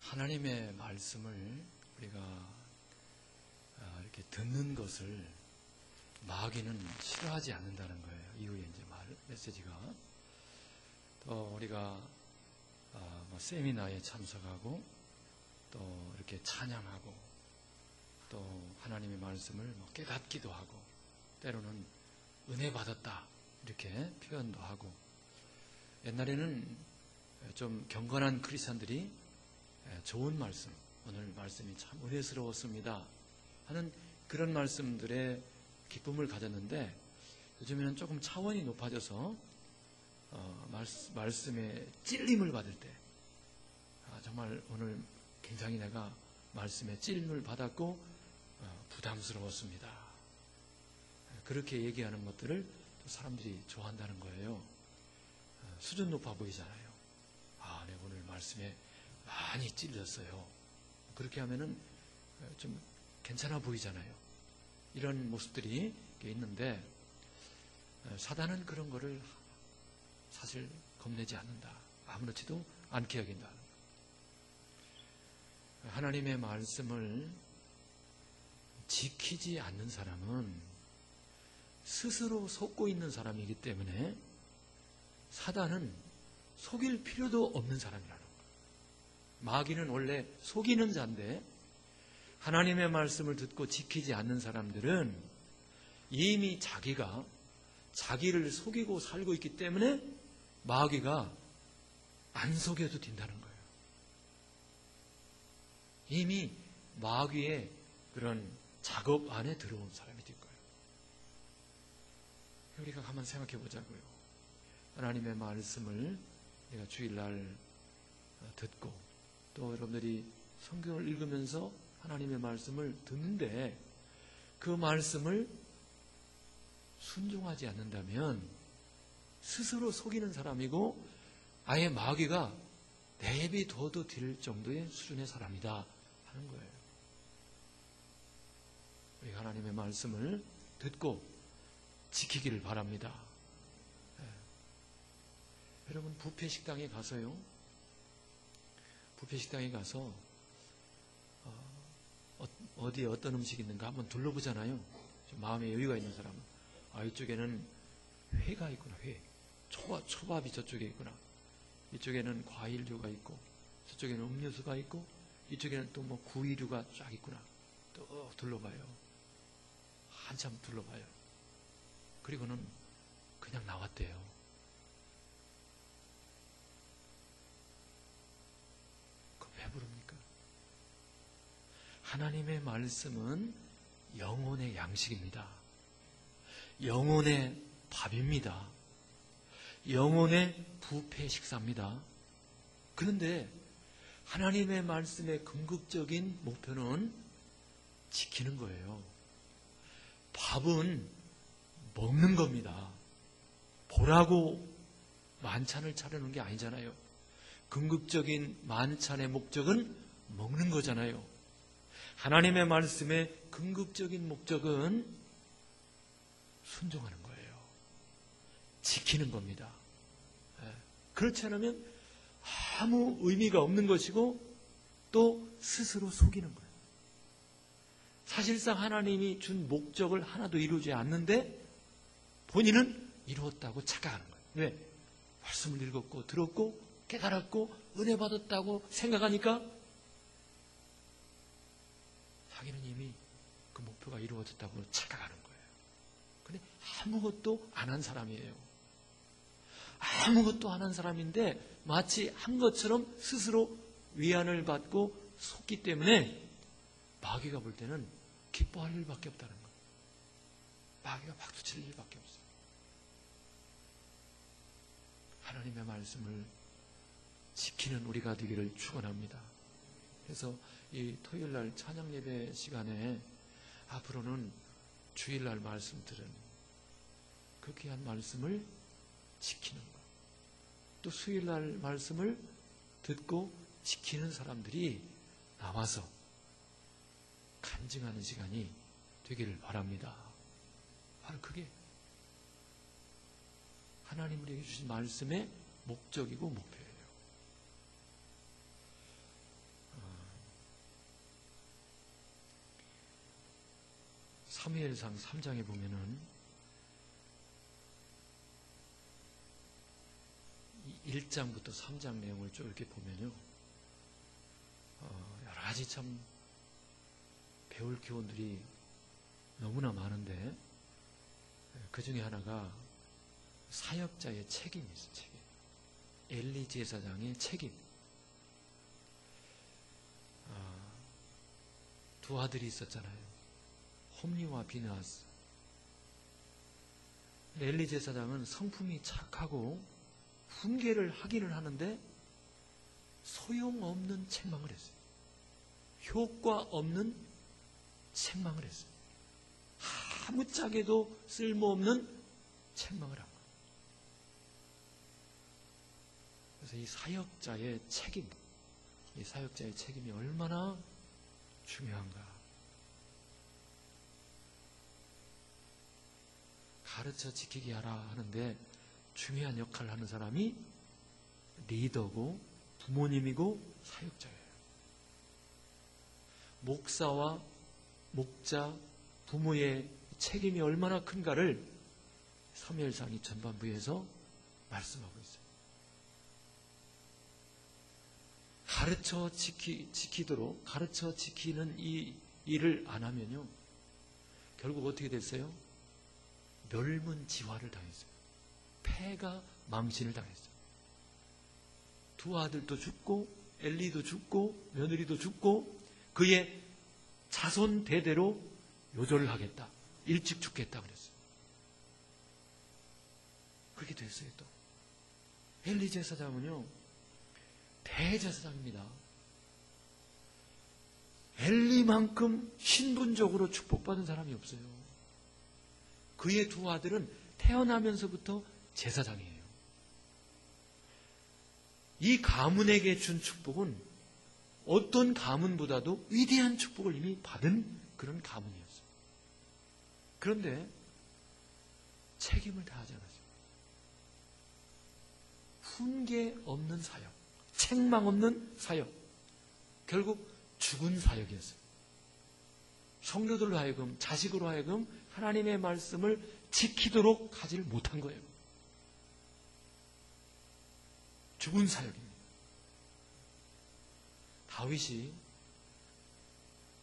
하나님의 말씀을 우리가 이렇게 듣는 것을 마귀는 싫어하지 않는다는 거예요. 이후에 이제 메시지가. 또 우리가 세미나에 참석하고 또 이렇게 찬양하고 또 하나님의 말씀을 깨닫기도 하고 때로는 은혜 받았다 이렇게 표현도 하고, 옛날에는 좀 경건한 크리스찬들이 좋은 말씀, 오늘 말씀이 참 은혜스러웠습니다 하는 그런 말씀들에 기쁨을 가졌는데, 요즘에는 조금 차원이 높아져서 말씀에 찔림을 받을 때 정말 오늘 굉장히 내가 말씀에 찔림을 받았고 부담스러웠습니다, 그렇게 얘기하는 것들을 또 사람들이 좋아한다는 거예요. 수준 높아 보이잖아요. 내가 오늘 말씀에 많이 찔렸어요. 그렇게 하면은 좀 괜찮아 보이잖아요. 이런 모습들이 있는데, 사단은 그런 거를 사실 겁내지 않는다, 아무렇지도 않게 여긴다. 하나님의 말씀을 지키지 않는 사람은 스스로 속고 있는 사람이기 때문에 사단은 속일 필요도 없는 사람이라는 거예요. 마귀는 원래 속이는 자인데, 하나님의 말씀을 듣고 지키지 않는 사람들은 이미 자기가 자기를 속이고 살고 있기 때문에 마귀가 안 속여도 된다는 거예요. 이미 마귀의 그런 작업 안에 들어온 사람이 될 거예요. 우리가 한번 생각해 보자고요. 하나님의 말씀을 우리가 주일날 듣고 또 여러분들이 성경을 읽으면서 하나님의 말씀을 듣는데, 그 말씀을 순종하지 않는다면 스스로 속이는 사람이고 아예 마귀가 내비둬도 될 정도의 수준의 사람이다 하는 거예요. 우리가 하나님의 말씀을 듣고 지키기를 바랍니다. 여러분, 뷔페 식당에 가서요, 뷔페 식당에 가서 어디에 어떤 음식이 있는가 한번 둘러보잖아요. 좀 마음에 여유가 있는 사람은 이쪽에는 회가 있구나, 회. 초밥이 저쪽에 있구나. 이쪽에는 과일류가 있고, 저쪽에는 음료수가 있고, 이쪽에는 또 구이류가 쫙 있구나. 또 둘러봐요. 한참 둘러봐요. 그리고는 그냥 나왔대요. 그럼 왜 부릅니까? 하나님의 말씀은 영혼의 양식입니다. 영혼의 밥입니다. 영혼의 부패 식사입니다. 그런데 하나님의 말씀의 궁극적인 목표는 지키는 거예요. 밥은 먹는 겁니다. 보라고 만찬을 차려놓은 게 아니잖아요. 궁극적인 만찬의 목적은 먹는 거잖아요. 하나님의 말씀의 궁극적인 목적은 순종하는 거예요. 지키는 겁니다. 그렇지 않으면 아무 의미가 없는 것이고 또 스스로 속이는 거예요. 사실상 하나님이 준 목적을 하나도 이루지 않는데 본인은 이루었다고 착각하는 거예요. 왜? 말씀을 읽었고 들었고 깨달았고 은혜 받았다고 생각하니까 자기는 이미 그 목표가 이루어졌다고 착각하는 거예요. 근데 아무것도 안 한 사람이에요. 아무것도 안 한 사람인데 마치 한 것처럼 스스로 위안을 받고 속기 때문에 마귀가 볼 때는 기뻐할 일밖에 없다는 거예요. 마귀가 박수칠 일밖에 없어요. 하나님의 말씀을 지키는 우리가 되기를 축원합니다. 그래서 이 토요일날 찬양 예배 시간에 앞으로는 주일날 말씀 들은 그 귀한 말씀을 지키는 것, 또 수요일날 말씀을 듣고 지키는 사람들이 나와서 간증하는 시간이 되기를 바랍니다. 바로 그게 하나님 우리에게 주신 말씀의 목적이고 목표예요. 사무엘상 3장에 보면은 1장부터 3장 내용을 쭉 이렇게 보면요, 여러 가지 참 배울 교훈들이 너무나 많은데, 그 중에 하나가 사역자의 책임이 있어요. 책임. 엘리 제사장의 책임. 두 아들이 있었잖아요. 홈리와 비느하스. 엘리 제사장은 성품이 착하고 훈계를 하기는 하는데 소용없는 책망을 했어요. 효과 없는 책망을 했어요. 아무짝에도 쓸모없는 책망을 한 거예요. 그래서 이 사역자의 책임, 이 사역자의 책임이 얼마나 중요한가. 가르쳐 지키게 하라 하는데 중요한 역할을 하는 사람이 리더고 부모님이고 사역자예요. 목사와 목자, 부모의 책임이 얼마나 큰가를 사무엘상이 전반부에서 말씀하고 있어요. 가르쳐 지키도록 가르쳐 지키는 이 일을 안 하면요, 결국 어떻게 됐어요? 멸문지화를 당했어요. 패가 망신을 당했어요. 두 아들도 죽고 엘리도 죽고 며느리도 죽고 그의 자손 대대로 요절을 하겠다, 일찍 죽겠다 그랬어요. 그렇게 됐어요. 또 엘리 제사장은요, 대제사장입니다. 엘리만큼 신분적으로 축복받은 사람이 없어요. 그의 두 아들은 태어나면서부터 제사장이에요. 이 가문에게 준 축복은 어떤 가문보다도 위대한 축복을 이미 받은 그런 가문이었어요. 그런데 책임을 다하지 않았어요. 훈계 없는 사역, 책망 없는 사역, 결국 죽은 사역이었어요. 성도들로 하여금, 자식으로 하여금 하나님의 말씀을 지키도록 하지를 못한 거예요. 죽은 사역입니다. 다윗이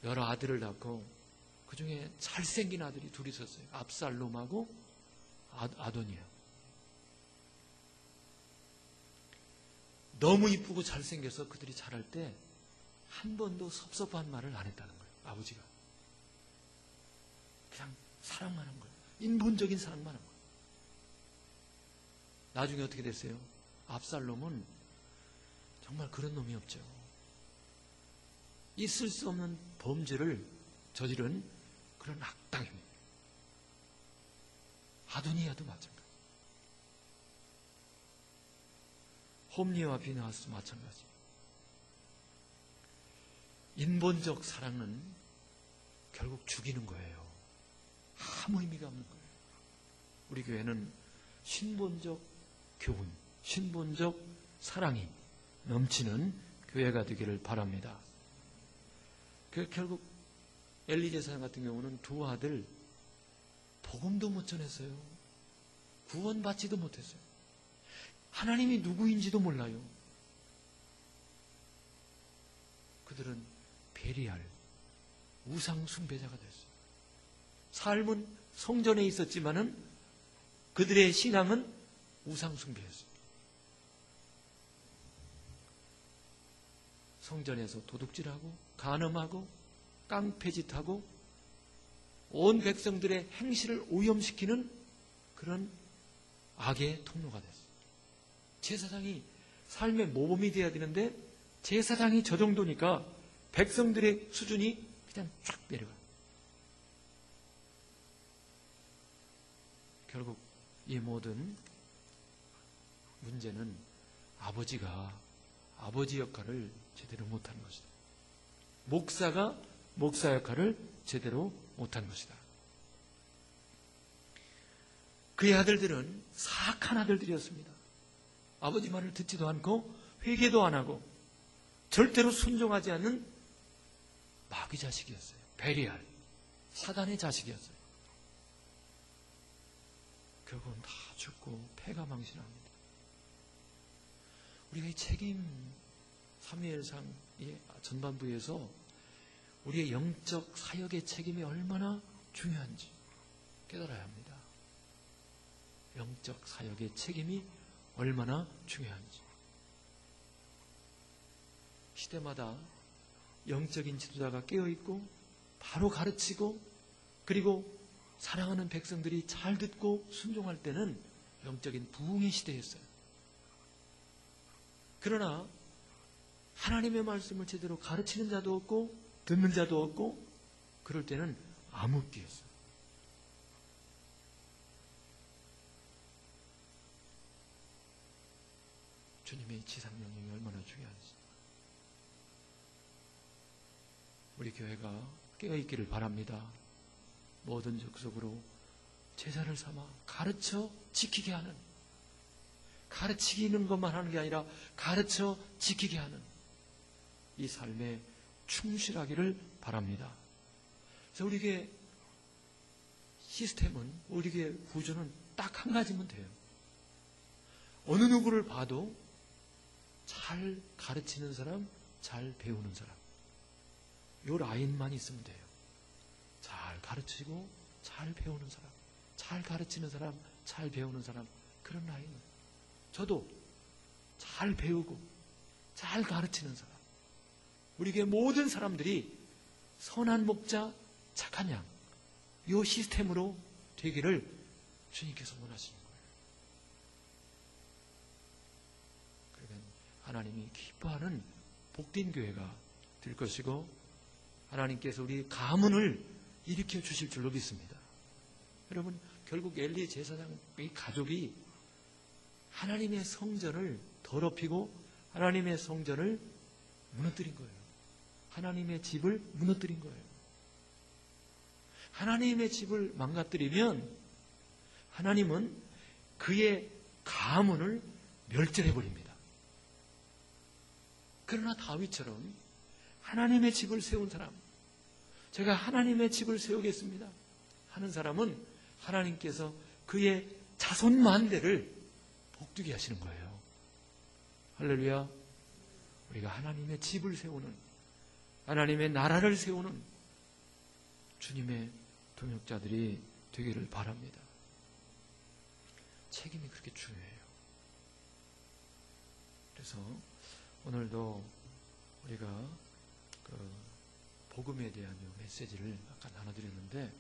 여러 아들을 낳고 그 중에 잘생긴 아들이 둘이 있었어요. 압살롬하고 아도니아. 너무 이쁘고 잘생겨서 그들이 자랄 때 한 번도 섭섭한 말을 안 했다는 거예요. 아버지가. 그냥 사랑만 한 거예요. 인본적인 사랑만 한 거예요. 나중에 어떻게 됐어요? 압살롬은 정말 그런 놈이 없죠. 있을 수 없는 범죄를 저지른 그런 악당입니다. 아도니아도 마찬가지. 홈리와 비느하스 마찬가지. 인본적 사랑은 결국 죽이는 거예요. 아무 의미가 없는 거예요. 우리 교회는 신본적 교훈, 신본적 사랑이 넘치는 교회가 되기를 바랍니다. 결국 엘리 제사장 같은 경우는 두 아들 복음도 못 전했어요. 구원받지도 못했어요. 하나님이 누구인지도 몰라요. 그들은 베리알, 우상 숭배자가 됐어요. 삶은 성전에 있었지만은 그들의 신앙은 우상 숭배였어요. 성전에서 도둑질하고 간음하고 깡패짓하고 온 백성들의 행실을 오염시키는 그런 악의 통로가 됐어요. 제사장이 삶의 모범이 되어야 되는데 제사장이 저 정도니까 백성들의 수준이 그냥 쫙 내려가요. 결국 이 모든 문제는 아버지가 아버지 역할을 제대로 못한 것이다. 목사가 목사 역할을 제대로 못한 것이다. 그의 아들들은 사악한 아들들이었습니다. 아버지 말을 듣지도 않고 회개도 안 하고 절대로 순종하지 않는 마귀 자식이었어요. 베리알, 사단의 자식이었어요. 결국은 다 죽고 패가 망신합니다. 우리가 이 책임 사무엘상 전반부에서 우리의 영적 사역의 책임이 얼마나 중요한지 깨달아야 합니다. 영적 사역의 책임이 얼마나 중요한지. 시대마다 영적인 지도자가 깨어있고 바로 가르치고 그리고 사랑하는 백성들이 잘 듣고 순종할 때는 영적인 부흥의 시대였어요. 그러나 하나님의 말씀을 제대로 가르치는 자도 없고 듣는 자도 없고 그럴 때는 암흑기였어요. 주님의 지상명령이 얼마나 중요한지 우리 교회가 깨어있기를 바랍니다. 모든 적속으로 제자를 삼아 가르쳐 지키게 하는, 가르치는 것만 하는 게 아니라 가르쳐 지키게 하는 이 삶에 충실하기를 바랍니다. 그래서 우리 교회 시스템은, 우리 교회 구조는 딱 한 가지면 돼요. 어느 누구를 봐도 잘 가르치는 사람, 잘 배우는 사람, 요 라인만 있으면 돼요. 잘 가르치고 잘 배우는 사람, 잘 가르치는 사람, 잘 배우는 사람, 그런 라인. 저도 잘 배우고 잘 가르치는 사람, 우리 교회 모든 사람들이 선한 목자, 착한 양, 요 시스템으로 되기를 주님께서 원하시는 거예요. 그러면 하나님이 기뻐하는 복된 교회가 될 것이고 하나님께서 우리 가문을 일으켜 주실 줄로 믿습니다. 여러분, 결국 엘리 제사장의 가족이 하나님의 성전을 더럽히고 하나님의 성전을 무너뜨린 거예요. 하나님의 집을 무너뜨린 거예요. 하나님의 집을 망가뜨리면 하나님은 그의 가문을 멸절해버립니다. 그러나 다윗처럼 하나님의 집을 세운 사람, 제가 하나님의 집을 세우겠습니다 하는 사람은 하나님께서 그의 자손 만대를 복되게 하시는 거예요. 할렐루야. 우리가 하나님의 집을 세우는, 하나님의 나라를 세우는 주님의 동역자들이 되기를 바랍니다. 책임이 그렇게 중요해요. 그래서 오늘도 우리가 복음에 대한 메시지를 아까 나눠드렸는데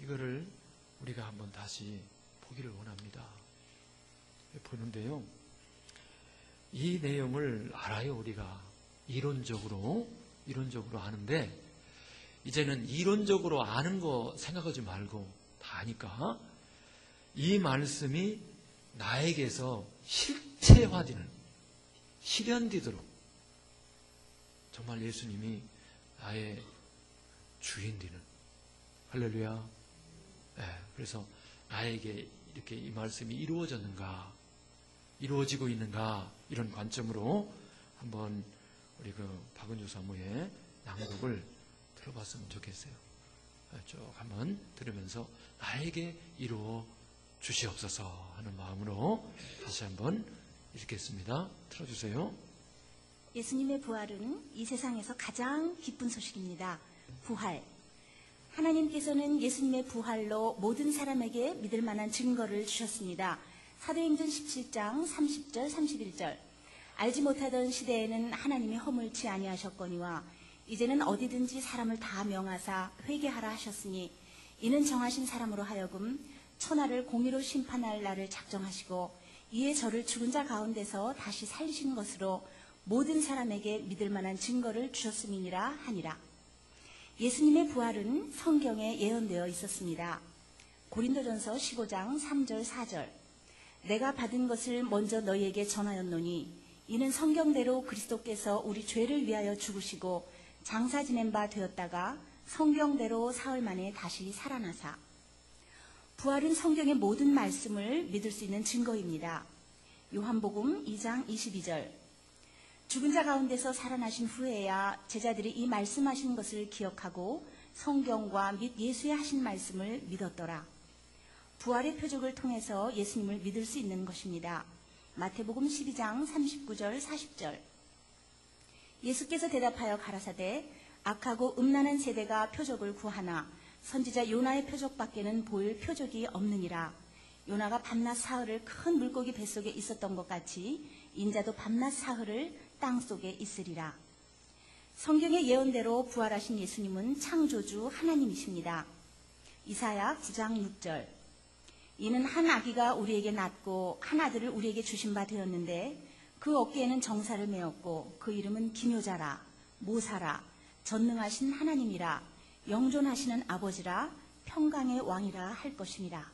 이거를 우리가 한번 다시 보기를 원합니다. 보는데요, 이 내용을 알아요. 우리가 이론적으로 아는데 이제는 이론적으로 아는 거 생각하지 말고 다 아니까 이 말씀이 나에게서 실체화되는, 실현되도록 정말 예수님이 나의 주인 되는, 할렐루야. 네, 그래서 나에게 이렇게 이 말씀이 이루어졌는가, 이루어지고 있는가, 이런 관점으로 한번 우리 박은주 사모의 낭독을 들어봤으면 좋겠어요. 쭉 한번 들으면서 나에게 이루어 주시옵소서 하는 마음으로 다시 한번 읽겠습니다. 틀어주세요. 예수님의 부활은 이 세상에서 가장 기쁜 소식입니다. 부활. 하나님께서는 예수님의 부활로 모든 사람에게 믿을 만한 증거를 주셨습니다. 사도행전 17장 30절 31절. 알지 못하던 시대에는 하나님이 허물치 아니하셨거니와 이제는 어디든지 사람을 다 명하사 회개하라 하셨으니 이는 정하신 사람으로 하여금 천하를 공의로 심판할 날을 작정하시고 이에 저를 죽은 자 가운데서 다시 살리신 것으로 모든 사람에게 믿을 만한 증거를 주셨음이니라 하니라. 예수님의 부활은 성경에 예언되어 있었습니다. 고린도전서 15장 3절 4절. 내가 받은 것을 먼저 너희에게 전하였노니 이는 성경대로 그리스도께서 우리 죄를 위하여 죽으시고 장사 지낸 바 되었다가 성경대로 사흘 만에 다시 살아나사. 부활은 성경의 모든 말씀을 믿을 수 있는 증거입니다. 요한복음 2장 22절. 죽은 자 가운데서 살아나신 후에야 제자들이 이 말씀하신 것을 기억하고 성경과 및 예수의 하신 말씀을 믿었더라. 부활의 표적을 통해서 예수님을 믿을 수 있는 것입니다. 마태복음 12장 39절 40절. 예수께서 대답하여 가라사대 악하고 음란한 세대가 표적을 구하나 선지자 요나의 표적밖에는 보일 표적이 없느니라. 요나가 밤낮 사흘을 큰 물고기 뱃속에 있었던 것 같이 인자도 밤낮 사흘을 땅속에 있으리라. 성경의 예언대로 부활하신 예수님은 창조주 하나님이십니다. 이사야 9장 6절. 이는 한 아기가 우리에게 낳고 한 아들을 우리에게 주신 바 되었는데 그 어깨에는 정사를 메었고 그 이름은 기묘자라 모사라 전능하신 하나님이라 영존하시는 아버지라 평강의 왕이라 할 것임이라.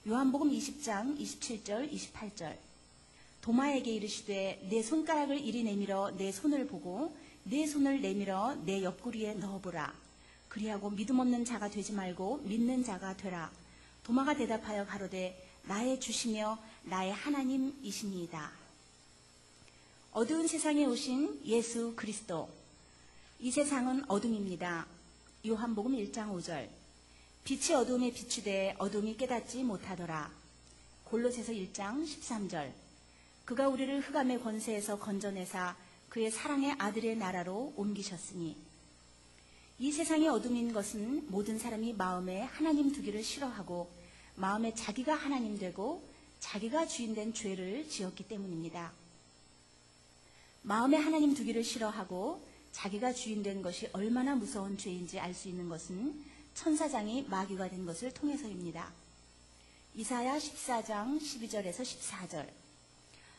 요한복음 20장 27절 28절. 도마에게 이르시되 내 손가락을 이리 내밀어 내 손을 보고 내 손을 내밀어 내 옆구리에 넣어보라. 그리하고 믿음 없는 자가 되지 말고 믿는 자가 되라. 도마가 대답하여 가로되 나의 주시며 나의 하나님이시니이다. 어두운 세상에 오신 예수 그리스도. 이 세상은 어둠입니다. 요한복음 1장 5절. 빛이 어둠에 비추되 어둠이 깨닫지 못하더라. 골로새서 1장 13절. 그가 우리를 흑암의 권세에서 건져내사 그의 사랑의 아들의 나라로 옮기셨으니. 이 세상의 어둠인 것은 모든 사람이 마음에 하나님 두기를 싫어하고 마음에 자기가 하나님 되고 자기가 주인 된 죄를 지었기 때문입니다. 마음에 하나님 두기를 싫어하고 자기가 주인 된 것이 얼마나 무서운 죄인지 알 수 있는 것은 천사장이 마귀가 된 것을 통해서입니다. 이사야 14장 12절에서 14절.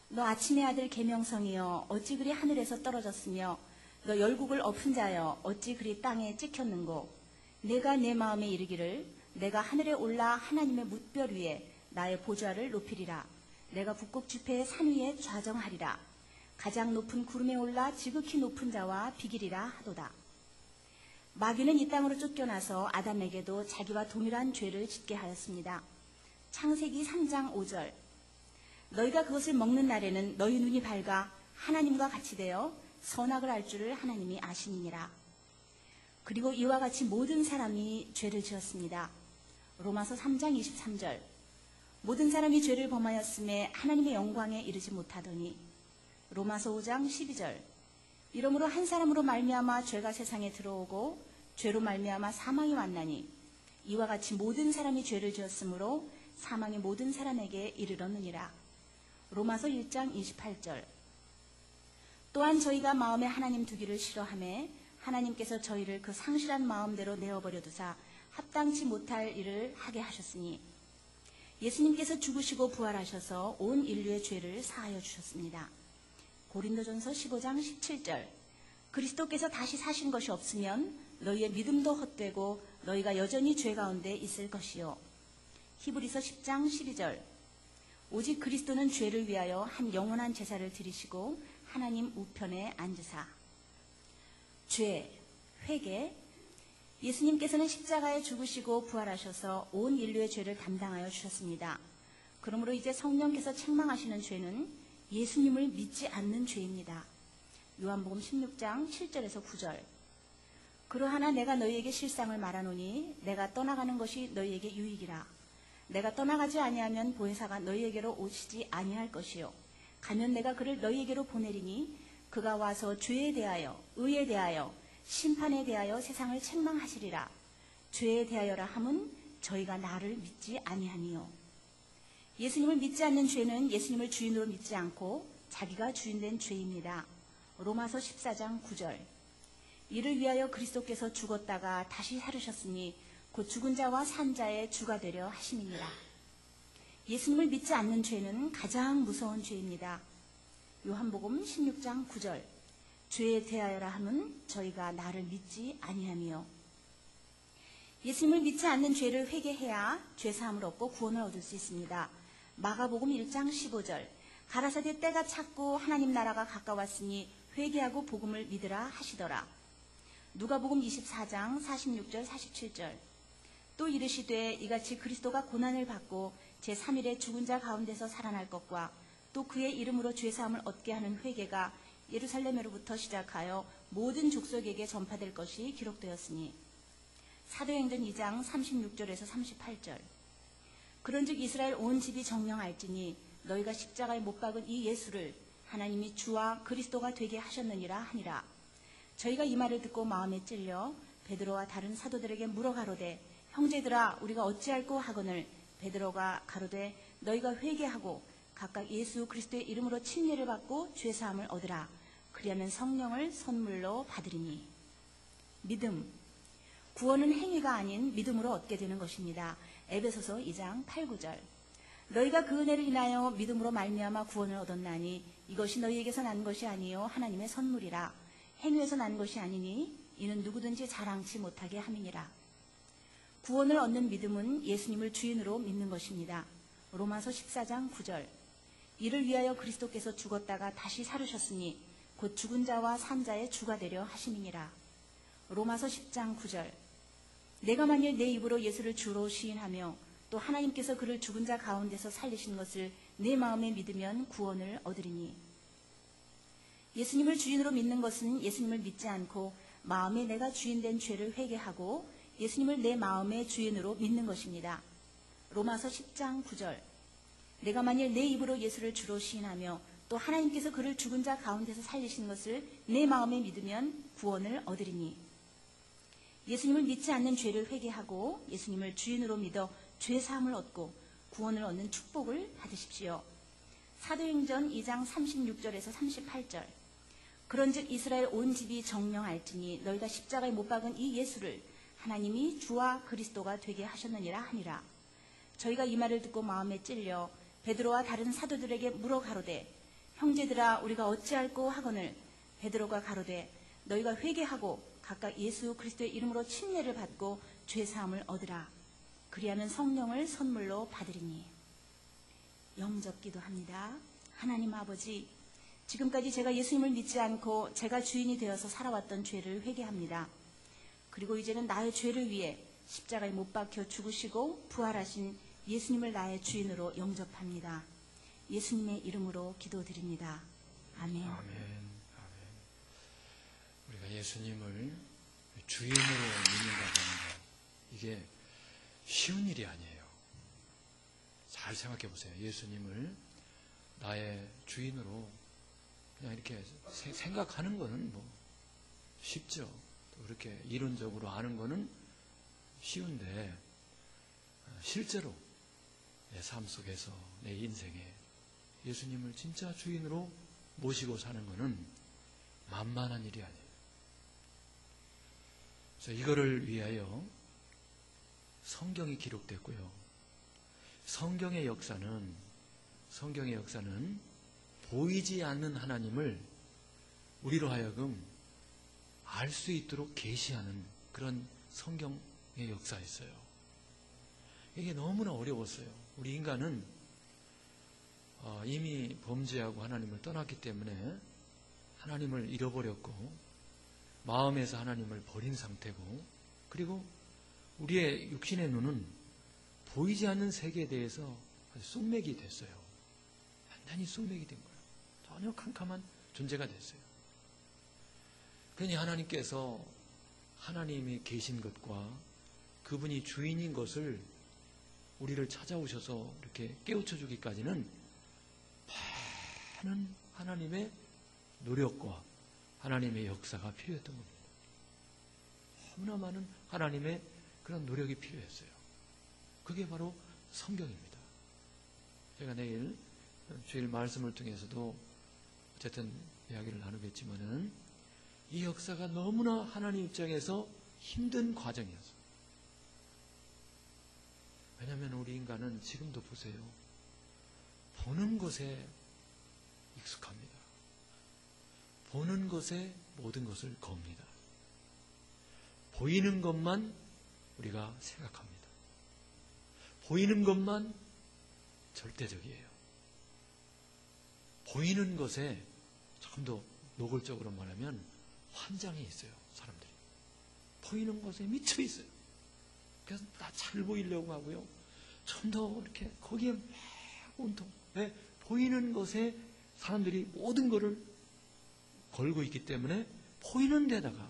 너 아침의 아들 계명성이여 어찌 그리 하늘에서 떨어졌으며 너 열국을 엎은 자여 어찌 그리 땅에 찍혔는고. 내가 내 마음에 이르기를 내가 하늘에 올라 하나님의 뭇별 위에 나의 보좌를 높이리라. 내가 북극 지폐의 산 위에 좌정하리라. 가장 높은 구름에 올라 지극히 높은 자와 비기리라 하도다. 마귀는 이 땅으로 쫓겨나서 아담에게도 자기와 동일한 죄를 짓게 하였습니다. 창세기 3장 5절. 너희가 그것을 먹는 날에는 너희 눈이 밝아 하나님과 같이 되어 선악을 알 줄을 하나님이 아시니니라. 그리고 이와 같이 모든 사람이 죄를 지었습니다. 로마서 3장 23절. 모든 사람이 죄를 범하였음에 하나님의 영광에 이르지 못하더니. 로마서 5장 12절. 이러므로 한 사람으로 말미암아 죄가 세상에 들어오고 죄로 말미암아 사망이 왔나니 이와 같이 모든 사람이 죄를 지었으므로 사망이 모든 사람에게 이르렀느니라. 로마서 1장 28절. 또한 저희가 마음에 하나님 두기를 싫어하매 하나님께서 저희를 그 상실한 마음대로 내어버려 두사 합당치 못할 일을 하게 하셨으니. 예수님께서 죽으시고 부활하셔서 온 인류의 죄를 사하여 주셨습니다. 고린도전서 15장 17절. 그리스도께서 다시 사신 것이 없으면 너희의 믿음도 헛되고 너희가 여전히 죄 가운데 있을 것이요. 히브리서 10장 12절. 오직 그리스도는 죄를 위하여 한 영원한 제사를 드리시고 하나님 우편에 앉으사. 죄, 회개. 예수님께서는 십자가에 죽으시고 부활하셔서 온 인류의 죄를 담당하여 주셨습니다. 그러므로 이제 성령께서 책망하시는 죄는 예수님을 믿지 않는 죄입니다. 요한복음 16장 7절에서 9절. 그러하나 내가 너희에게 실상을 말하노니 내가 떠나가는 것이 너희에게 유익이라. 내가 떠나가지 아니하면 보혜사가 너희에게로 오시지 아니할 것이요. 가면 내가 그를 너희에게로 보내리니 그가 와서 죄에 대하여 의에 대하여 심판에 대하여 세상을 책망하시리라. 죄에 대하여라 함은 저희가 나를 믿지 아니하니요. 예수님을 믿지 않는 죄는 예수님을 주인으로 믿지 않고 자기가 주인된 죄입니다. 로마서 14장 9절. 이를 위하여 그리스도께서 죽었다가 다시 살으셨으니 곧 죽은 자와 산 자의 주가 되려 하심이니라. 예수님을 믿지 않는 죄는 가장 무서운 죄입니다. 요한복음 16장 9절. 죄에 대하여라 함은 저희가 나를 믿지 아니하며. 예수님을 믿지 않는 죄를 회개해야 죄사함을 얻고 구원을 얻을 수 있습니다. 마가복음 1장 15절. 가라사대 때가 찼고 하나님 나라가 가까웠으니 회개하고 복음을 믿으라 하시더라. 누가복음 24장 46절 47절. 또 이르시되 이같이 그리스도가 고난을 받고 제3일에 죽은 자 가운데서 살아날 것과 또 그의 이름으로 죄사함을 얻게 하는 회개가 예루살렘으로부터 시작하여 모든 족속에게 전파될 것이 기록되었으니. 사도행전 2장 36절에서 38절. 그런즉 이스라엘 온 집이 정령할지니 너희가 십자가에 못 박은 이 예수를 하나님이 주와 그리스도가 되게 하셨느니라 하니라. 저희가 이 말을 듣고 마음에 찔려 베드로와 다른 사도들에게 물어 가로되 형제들아 우리가 어찌할꼬 하거늘 베드로가 가로되 너희가 회개하고 각각 예수 그리스도의 이름으로 침례를 받고 죄사함을 얻으라. 그리하면 성령을 선물로 받으리니. 믿음. 구원은 행위가 아닌 믿음으로 얻게 되는 것입니다. 에베소서 2장 8, 9절. 너희가 그 은혜를 인하여 믿음으로 말미암아 구원을 얻었나니 이것이 너희에게서 난 것이 아니요 하나님의 선물이라. 행위에서 난 것이 아니니 이는 누구든지 자랑치 못하게 함이니라. 구원을 얻는 믿음은 예수님을 주인으로 믿는 것입니다. 로마서 14장 9절. 이를 위하여 그리스도께서 죽었다가 다시 살으셨으니 곧 죽은 자와 산 자의 주가 되려 하심이니라. 로마서 10장 9절. 내가 만일 내 입으로 예수를 주로 시인하며 또 하나님께서 그를 죽은 자 가운데서 살리신 것을 내 마음에 믿으면 구원을 얻으리니. 예수님을 주인으로 믿는 것은 예수님을 믿지 않고 마음에 내가 주인된 죄를 회개하고 예수님을 내 마음의 주인으로 믿는 것입니다. 로마서 10장 9절. 내가 만일 내 입으로 예수를 주로 시인하며 또 하나님께서 그를 죽은 자 가운데서 살리신 것을 내 마음에 믿으면 구원을 얻으리니. 예수님을 믿지 않는 죄를 회개하고 예수님을 주인으로 믿어 죄사함을 얻고 구원을 얻는 축복을 받으십시오. 사도행전 2장 36절에서 38절. 그런즉 이스라엘 온 집이 정령할지니 너희가 십자가에 못 박은 이 예수를 하나님이 주와 그리스도가 되게 하셨느니라 하니라. 저희가 이 말을 듣고 마음에 찔려 베드로와 다른 사도들에게 물어 가로되 형제들아 우리가 어찌할꼬 하거늘 베드로가 가로되 너희가 회개하고 각각 예수 그리스도의 이름으로 침례를 받고 죄사함을 얻으라. 그리하면 성령을 선물로 받으리니. 영접 기도합니다. 하나님 아버지, 지금까지 제가 예수님을 믿지 않고 제가 주인이 되어서 살아왔던 죄를 회개합니다. 그리고 이제는 나의 죄를 위해 십자가에 못 박혀 죽으시고 부활하신 예수님을 나의 주인으로 영접합니다. 예수님의 이름으로 기도드립니다. 아멘. 아멘. 우리가 예수님을 주인으로 믿는다고 하는 것, 이게 쉬운 일이 아니에요. 잘 생각해 보세요. 예수님을 나의 주인으로 그냥 이렇게 생각하는 거는 뭐 쉽죠. 또 그렇게 이론적으로 아는 거는 쉬운데 실제로 내 삶 속에서 내 인생에 예수님을 진짜 주인으로 모시고 사는 거는 만만한 일이 아니에요. 그래서 이거를 위하여 성경이 기록됐고요. 성경의 역사는 보이지 않는 하나님을 우리로 하여금 알 수 있도록 계시하는 그런 성경의 역사였어요. 이게 너무나 어려웠어요. 우리 인간은 이미 범죄하고 하나님을 떠났기 때문에 하나님을 잃어버렸고 마음에서 하나님을 버린 상태고, 그리고 우리의 육신의 눈은 보이지 않는 세계에 대해서 아주 쑥맥이 됐어요. 완전히 쑥맥이 된 거예요. 전혀 캄캄한 존재가 됐어요. 그러니 하나님께서 하나님이 계신 것과 그분이 주인인 것을 우리를 찾아오셔서 이렇게 깨우쳐 주기까지는 많은 하나님의 노력과 하나님의 역사가 필요했던 겁니다. 너무나 많은 하나님의 그런 노력이 필요했어요. 그게 바로 성경입니다. 제가 내일 주일 말씀을 통해서도 어쨌든 이야기를 나누겠지만은 이 역사가 너무나 하나님 입장에서 힘든 과정이었어요. 왜냐하면 우리 인간은 지금도 보세요. 보는 것에 익숙합니다. 보는 것에 모든 것을 겁니다. 보이는 것만 우리가 생각합니다. 보이는 것만 절대적이에요. 보이는 것에 좀 더 노골적으로 말하면 환장해 있어요. 사람들이. 보이는 것에 미쳐 있어요. 그래서 다 잘 보이려고 하고요. 좀 더 이렇게 거기에 막 온통. 왜? 보이는 것에 사람들이 모든 것을 걸고 있기 때문에 보이는 데다가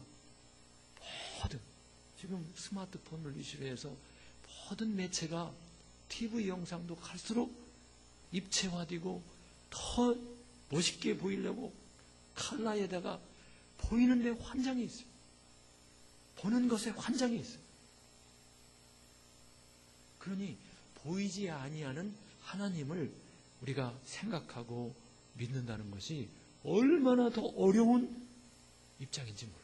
모든, 지금 스마트폰을 이슈로 해서 모든 매체가 TV 영상도 갈수록 입체화되고 더 멋있게 보이려고 칼라에다가 보이는데 환장이 있어요. 보는 것에 환장이 있어요. 그러니 보이지 아니하는 하나님을 우리가 생각하고 믿는다는 것이 얼마나 더 어려운 입장인지 몰라요.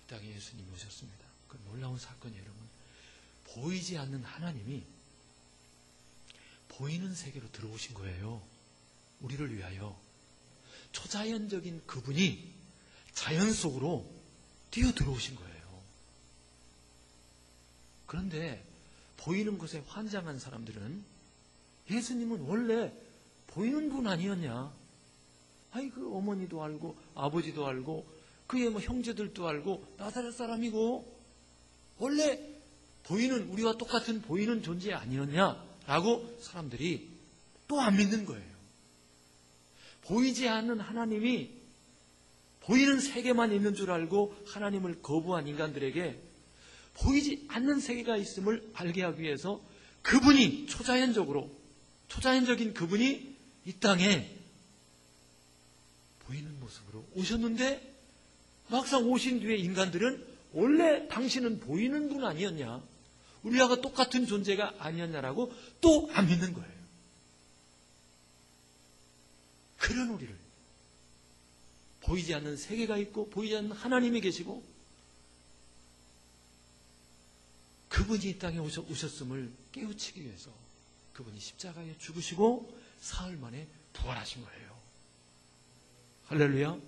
이 땅에 예수님이 오셨습니다. 그 놀라운 사건이 여러분, 보이지 않는 하나님이 보이는 세계로 들어오신 거예요. 우리를 위하여. 초자연적인 그분이 자연 속으로 뛰어 들어오신 거예요. 그런데 보이는 것에 환장한 사람들은 예수님은 원래 보이는 분 아니었냐? 아이, 그 어머니도 알고 아버지도 알고 그의 뭐 형제들도 알고 나사렛 사람이고 원래 보이는, 우리와 똑같은 보이는 존재 아니었냐라고 사람들이 또 안 믿는 거예요. 보이지 않는 하나님이 보이는 세계만 있는 줄 알고 하나님을 거부한 인간들에게 보이지 않는 세계가 있음을 알게 하기 위해서 그분이 초자연적인 그분이 이 땅에 보이는 모습으로 오셨는데 막상 오신 뒤에 인간들은 원래 당신은 보이는 분 아니었냐? 우리와 똑같은 존재가 아니었냐라고 또 안 믿는 거예요. 그런 우리를 보이지 않는 세계가 있고 보이지 않는 하나님이 계시고 그분이 이 땅에 오셨음을 깨우치기 위해서 그분이 십자가에 죽으시고 사흘 만에 부활하신 거예요. 할렐루야.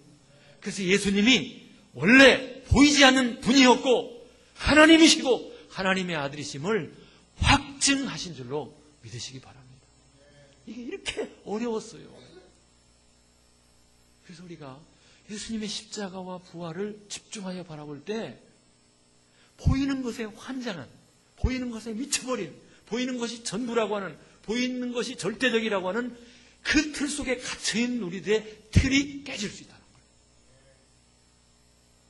그래서 예수님이 원래 보이지 않는 분이었고 하나님이시고 하나님의 아들이심을 확증하신 줄로 믿으시기 바랍니다. 이게 이렇게 어려웠어요. 그래서 우리가 예수님의 십자가와 부활을 집중하여 바라볼 때 보이는 것에 환장한, 보이는 것에 미쳐버린, 보이는 것이 전부라고 하는, 보이는 것이 절대적이라고 하는 그 틀 속에 갇혀있는 우리들의 틀이 깨질 수 있다는 거예요.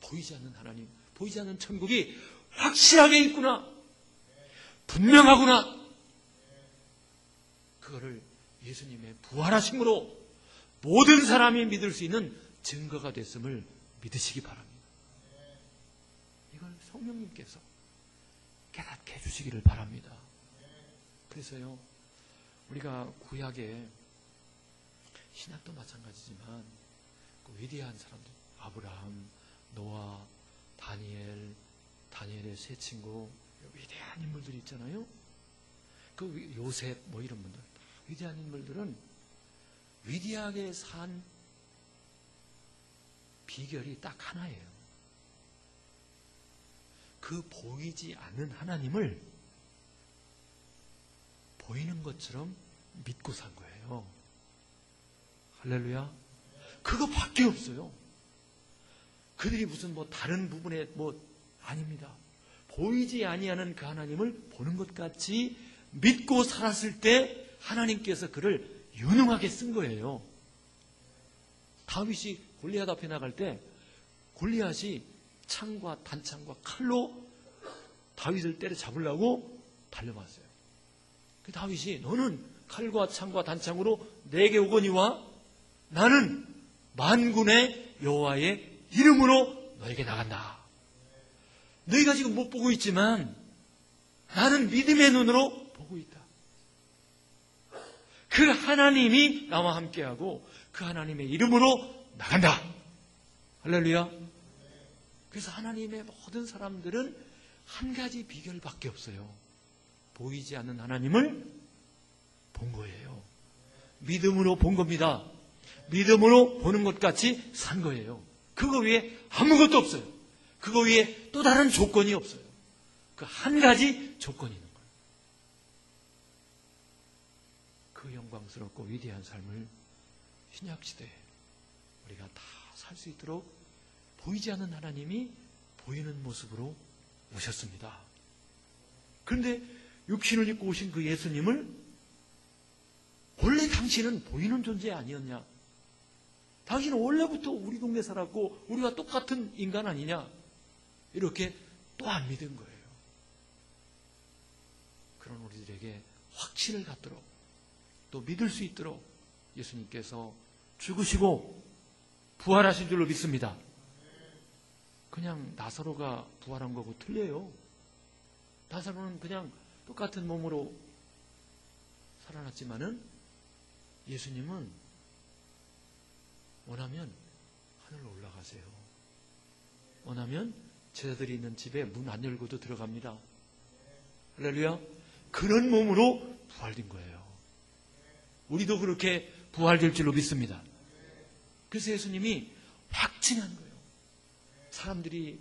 보이지 않는 하나님, 보이지 않는 천국이 확실하게 있구나, 분명하구나. 그거를 예수님의 부활하심으로 모든 사람이 믿을 수 있는 증거가 됐음을 믿으시기 바랍니다. 이걸 성령님께서 깨닫게 해주시기를 바랍니다. 그래서요, 우리가 구약에 신약도 마찬가지지만 그 위대한 사람들, 아브라함, 노아, 다니엘의 세 친구, 위대한 인물들이 있잖아요. 그 요셉 뭐 이런 분들, 위대한 인물들은 위대하게 산 비결이 딱 하나예요. 그 보이지 않는 하나님을 보이는 것처럼 믿고 산 거예요. 할렐루야. 그거밖에 없어요. 그들이 무슨 뭐 다른 부분에 뭐 아닙니다. 보이지 아니하는 그 하나님을 보는 것 같이 믿고 살았을 때 하나님께서 그를 유능하게 쓴 거예요. 다윗이 골리앗 앞에 나갈 때 골리앗이 창과 단창과 칼로 다윗을 때려잡으려고 달려왔어요. 그 다윗이 너는 칼과 창과 단창으로 내게 오거니와 나는 만군의 여호와의 이름으로 너에게 나간다. 너희가 지금 못 보고 있지만 나는 믿음의 눈으로 보고 있다. 그 하나님이 나와 함께하고 그 하나님의 이름으로 나간다. 할렐루야. 그래서 하나님의 모든 사람들은 한 가지 비결밖에 없어요. 보이지 않는 하나님을 본 거예요. 믿음으로 본 겁니다. 믿음으로 보는 것 같이 산 거예요. 그거 위에 아무것도 없어요. 그거 위에 또 다른 조건이 없어요. 그 한 가지 조건이 있는 거예요. 그 영광스럽고 위대한 삶을 신약시대에 우리가 다 살 수 있도록 보이지 않는 하나님이 보이는 모습으로 오셨습니다. 그런데 육신을 입고 오신 그 예수님을 원래 당신은 보이는 존재 아니었냐? 당신은 원래부터 우리 동네 살았고 우리와 똑같은 인간 아니냐? 이렇게 또 안 믿은 거예요. 그런 우리들에게 확신을 갖도록 또 믿을 수 있도록 예수님께서 죽으시고 부활하신 줄로 믿습니다. 그냥 나사로가 부활한 거고 틀려요. 나사로는 그냥 똑같은 몸으로 살아났지만은 예수님은 원하면 하늘로 올라가세요. 원하면 제자들이 있는 집에 문 안 열고도 들어갑니다. 할렐루야. 그런 몸으로 부활된 거예요. 우리도 그렇게 부활될 줄로 믿습니다. 그래서 예수님이 확증한 거예요. 사람들이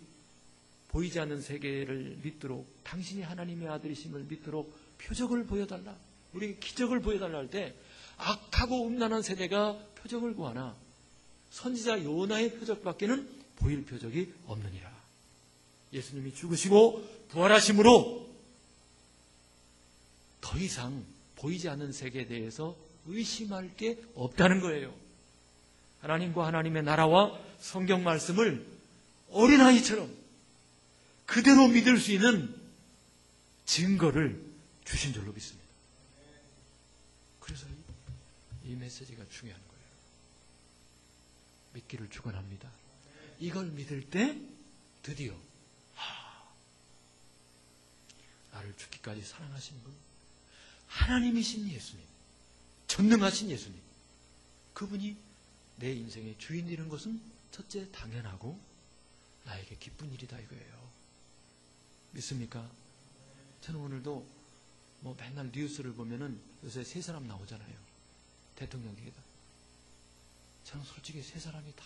보이지 않는 세계를 믿도록, 당신이 하나님의 아들이심을 믿도록 표적을 보여달라, 우리에게 기적을 보여달라 할 때 악하고 음란한 세대가 표적을 구하나 선지자 요나의 표적밖에는 보일 표적이 없느니라. 예수님이 죽으시고 부활하심으로 더 이상 보이지 않는 세계에 대해서 의심할 게 없다는 거예요. 하나님과 하나님의 나라와 성경 말씀을 어린아이처럼 그대로 믿을 수 있는 증거를 주신 줄로 믿습니다. 그래서 이 메시지가 중요한 거예요. 믿기를 축원합니다. 이걸 믿을 때 드디어 나를 죽기까지 사랑하신 분, 하나님이신 예수님, 전능하신 예수님, 그분이 내 인생의 주인 되는 것은 첫째 당연하고 나에게 기쁜 일이다 이거예요. 믿습니까? 저는 오늘도 맨날 뉴스를 보면은 요새 세 사람 나오잖아요. 대통령에게다. 저는 솔직히 세 사람이 다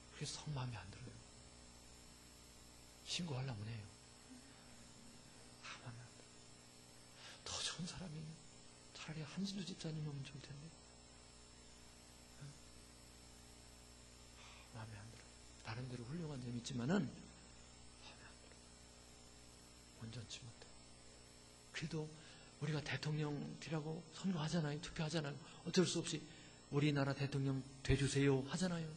그렇게 성 마음에 안 들어요. 신고하려면 해요. 다 마음에 안 들어요. 더 좋은 사람이 차라리 한진주 집사님이면 좋을 텐데. 마음에 안 들어요. 나름대로 훌륭한 점이 있지만은 마음에 안 들어요. 온전치 못해. 그래도 우리가 대통령이라고 선거하잖아요. 투표하잖아요. 어쩔 수 없이 우리나라 대통령 돼주세요 하잖아요.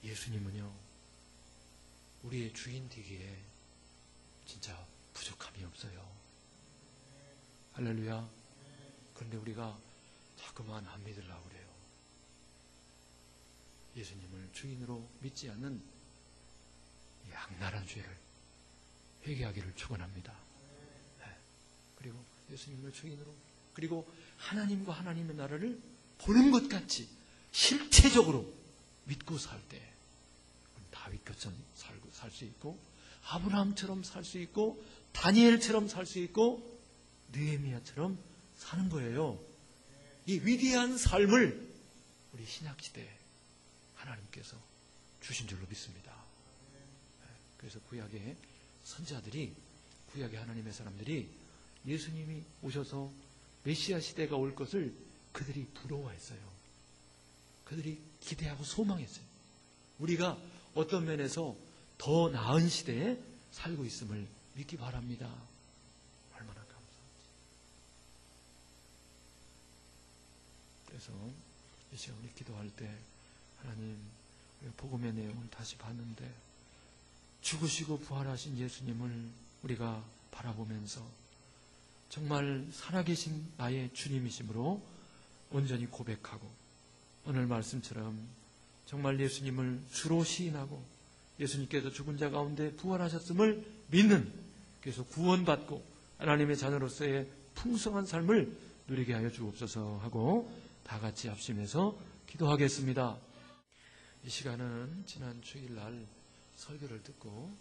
예수님은요, 우리의 주인 되기에 진짜 부족함이 없어요. 할렐루야. 그런데 우리가 자꾸만 안 믿으려고 그래요. 예수님을 주인으로 믿지 않는 이 악랄한 죄를 회개하기를 축원합니다. 네. 그리고 예수님을 주인으로, 그리고 하나님과 하나님의 나라를 보는 것 같이 실체적으로 믿고 살 때 다윗처럼 살 수 있고, 아브라함처럼 살 수 있고, 다니엘처럼 살 수 있고, 느헤미야처럼 사는 거예요. 이 위대한 삶을 우리 신약시대에 하나님께서 주신 줄로 믿습니다. 그래서 구약의 선지자들이, 구약의 하나님의 사람들이 예수님이 오셔서 메시아 시대가 올 것을 그들이 부러워했어요. 그들이 기대하고 소망했어요. 우리가 어떤 면에서 더 나은 시대에 살고 있음을 믿기 바랍니다. 얼마나 감사한지. 그래서 이 시간 우리 기도할 때 하나님, 복음의 내용을 다시 봤는데 죽으시고 부활하신 예수님을 우리가 바라보면서 정말 살아계신 나의 주님이심으로 온전히 고백하고, 오늘 말씀처럼 정말 예수님을 주로 시인하고 예수님께서 죽은 자 가운데 부활하셨음을 믿는, 그래서 구원받고 하나님의 자녀로서의 풍성한 삶을 누리게 하여 주옵소서 하고 다 같이 합심해서 기도하겠습니다. 이 시간은 지난 주일날 설교를 듣고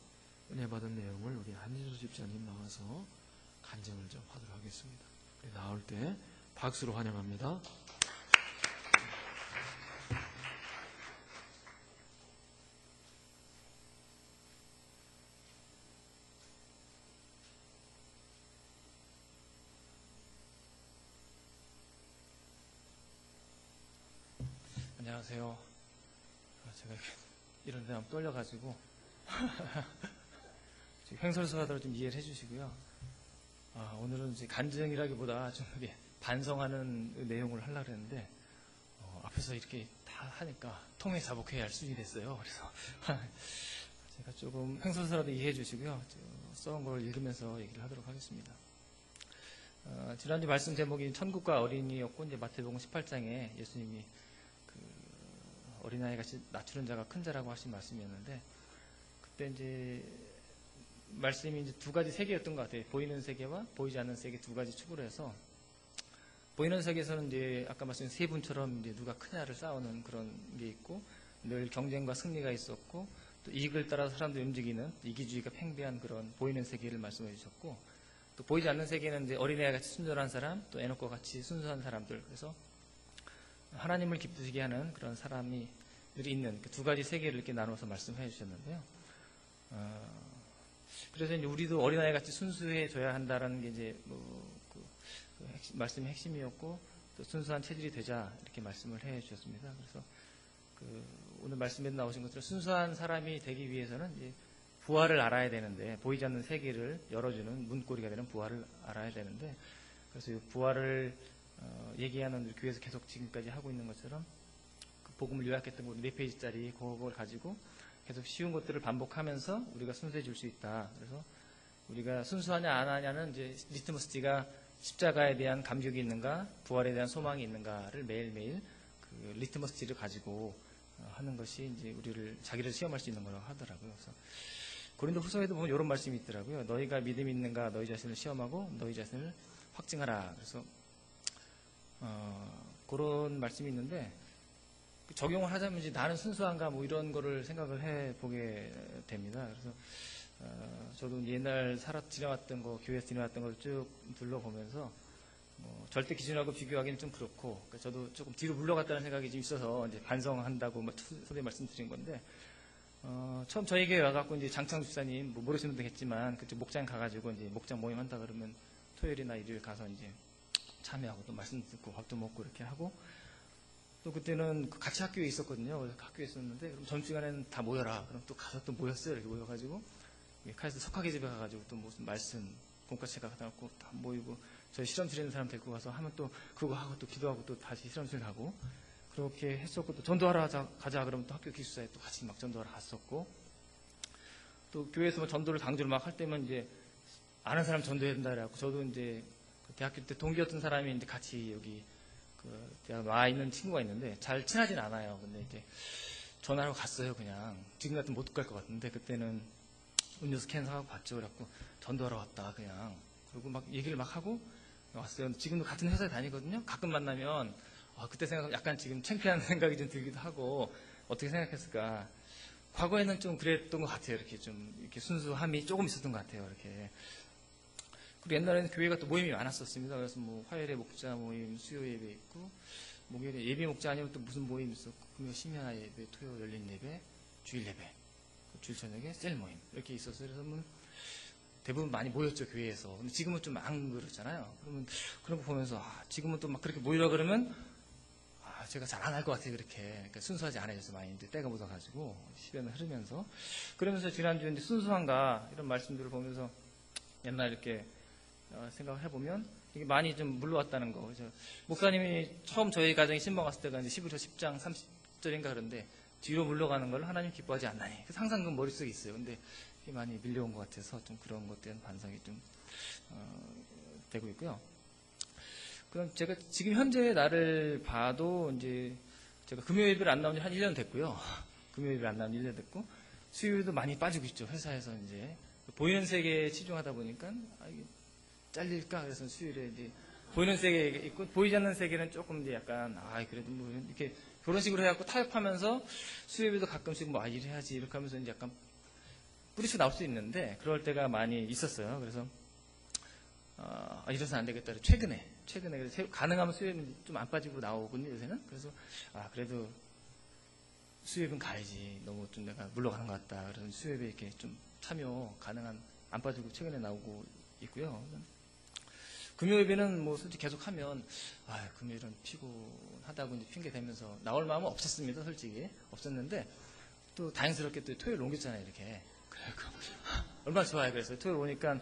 은혜 받은 내용을 우리 한진수 집사님 나와서 간증을 좀 하도록 하겠습니다. 우리 나올 때 박수로 환영합니다. 안녕하세요. 제가 이런 데 떨려가지고 횡설수설하더라도 좀 이해를 해주시고요. 오늘은 이제 간증이라기보다 좀 이렇게 반성하는 내용을 하려고 했는데 앞에서 이렇게 다 하니까 통회사복해야 할 수준이 됐어요. 그래서 제가 조금 횡설수설하도 이해해 주시고요. 써온 걸 읽으면서 얘기를 하도록 하겠습니다. 지난주 말씀 제목이 천국과 어린이였고, 이제 마태복음 18장에 예수님이 어린아이 같이 낮추는 자가 큰 자라고 하신 말씀이었는데, 그때 이제 말씀이 이제 두 가지 세계였던 것 같아요. 보이는 세계와 보이지 않는 세계 두 가지 축으로 해서, 보이는 세계에서는 이제 아까 말씀드린 세 분처럼 이제 누가 크냐를 싸우는 그런 게 있고, 늘 경쟁과 승리가 있었고, 또 이익을 따라서 사람들이 움직이는 이기주의가 팽배한 그런 보이는 세계를 말씀해 주셨고, 또 보이지 않는 세계는 이제 어린애와 같이 순전한 사람, 또 에녹과 같이 순수한 사람들, 그래서 하나님을 기쁘시게 하는 그런 사람이 있는 그 두 가지 세계를 이렇게 나눠서 말씀해 주셨는데요. 그래서 이제 우리도 어린아이 같이 순수해져야 한다는 게 이제 말씀의 핵심이었고, 또 순수한 체질이 되자 이렇게 말씀을 해 주셨습니다. 그래서 오늘 말씀에 나오신 것처럼 순수한 사람이 되기 위해서는 이제 부활을 알아야 되는데, 보이지 않는 세계를 열어주는 문고리가 되는 부활을 알아야 되는데, 그래서 이 부활을 얘기하는 교회에서 계속 지금까지 하고 있는 것처럼 그 복음을 요약했던 거 4페이지짜리 그걸 가지고 계속 쉬운 것들을 반복하면서 우리가 순수해질 수 있다. 그래서 우리가 순수하냐 안 하냐는 이제 리트머스지가 십자가에 대한 감격이 있는가, 부활에 대한 소망이 있는가를 매일매일 그 리트머스지를 가지고 하는 것이 이제 자기를 시험할 수 있는 거라고 하더라고요. 그래서 고린도 후서에도 보면 이런 말씀이 있더라고요. 너희가 믿음이 있는가 너희 자신을 시험하고 너희 자신을 확증하라. 그래서 그런 말씀이 있는데, 적용을 하자면 이제 나는 순수한가 뭐 이런 거를 생각을 해보게 됩니다. 그래서 저도 옛날 지나왔던 거, 교회에서 지나왔던 걸 쭉 둘러보면서 절대 기준하고 비교하기는 좀 그렇고, 그러니까 저도 조금 뒤로 물러갔다는 생각이 좀 있어서 이제 반성한다고 소리 말씀드린 건데, 처음 저에게 와갖고 이제 장창 집사님, 모르시는 분도 있겠지만, 그쪽 목장 가가지고 이제 목장 모임 한다 그러면 토요일이나 일요일 가서 이제 참여하고 또 말씀 듣고 밥도 먹고 이렇게 하고, 또 그때는 같이 학교에 있었거든요. 그래서 학교에 있었는데, 그럼 점심시간에는 다 모여라. 그럼 또 가서 또 모였어요. 이렇게 모여가지고, 카에서 석학의 집에 가가지고 또 무슨 말씀, 공과체가 갖고 다 모이고, 저희 실험실에 있는 사람 데리고 가서 하면 또 그거 하고 또 기도하고 또 다시 실험실 가고, 그렇게 했었고, 또 전도하러 가자 그러면 또 학교 기숙사에 또 같이 막 전도하러 갔었고, 또 교회에서 뭐 전도를 강조를 막 할 때면 이제 아는 사람 전도해야 된다 그래갖고, 저도 이제 대학교 때 동기였던 사람이 이제 같이 여기 대학 와 있는 친구가 있는데 잘 친하진 않아요. 근데 이제 전화로 갔어요. 그냥 지금 같으면 못 갈 것 같은데, 그때는 음료수 캔 사갖고 봤죠. 그래갖고 전도하러 왔다 그냥. 그리고 막 얘기를 막 하고 왔어요. 지금도 같은 회사에 다니거든요. 가끔 만나면 그때 생각하면 약간 지금 창피한 생각이 좀 들기도 하고, 어떻게 생각했을까. 과거에는 좀 그랬던 것 같아요. 이렇게 순수함이 조금 있었던 것 같아요. 이렇게. 그리고 옛날에는 교회가 또 모임이 많았었습니다. 그래서 뭐 화요일에 목자 모임, 수요 예배 있고, 목요일에 예비 목자 아니면 또 무슨 모임 있었고, 금요 심야나 예배, 토요 열린 예배, 주일 예배, 주일 저녁에 셀 모임 이렇게 있었어요. 그래서 뭐 대부분 많이 모였죠, 교회에서. 근데 지금은 좀 안 그렇잖아요. 그러면 그런 거 보면서 지금은 또 막 그렇게 모이라 그러면 제가 잘 안 할 것 같아요. 그러니까 순수하지 않아져서 많이 이제 때가 묻어가지고 시간을 흐르면서, 그러면서 지난주에 이제 순수한가 이런 말씀들을 보면서 옛날 이렇게 생각을 해보면 이게 많이 좀 물러왔다는 거. 그래서 목사님이 처음 저희 가정에 신방 왔을 때가 이제 11서 10장 30절인가 그런데, 뒤로 물러가는 걸 하나님 기뻐하지 않나니. 그래서 항상 그 머릿속에 있어요. 근데 이게 많이 밀려온 것 같아서 좀 그런 것에 대한 반성이 좀 되고 있고요. 그럼 제가 지금 현재 나를 봐도 이제 제가 금요일을 안 나온 지 한 1년 됐고요. 금요일을 안 나온 지 1년 됐고, 수요일도 많이 빠지고 있죠. 회사에서 이제 보이는 세계에 치중하다 보니까 이게 잘릴까? 그래서 수요일에 이제 보이는 세계에 있고, 보이지 않는 세계는 조금 이제 약간 그래도 뭐 이렇게 그런 식으로 해갖고 타협하면서 수요일에도 가끔씩 뭐 일해야지 이렇게 하면서 이제 약간 뿌리쳐 나올 수 있는데, 그럴 때가 많이 있었어요. 그래서 이래서는 안 되겠다. 최근에 그래서 가능하면 수요일은 좀 안 빠지고 나오거든요, 요새는. 그래서 그래도 수요일은 가야지. 너무 좀 내가 물러가는 것 같다. 그래서 수요일에 이렇게 좀 참여 가능한 안 빠지고 최근에 나오고 있고요. 금요일에는 뭐 솔직히 계속 하면 금요일은 피곤하다고 이제 핑계 대면서 나올 마음은 없었습니다. 솔직히 없었는데, 또 다행스럽게 또 토요일 옮겼잖아요, 이렇게. 얼마나 좋아요. 그래서 토요일 오니까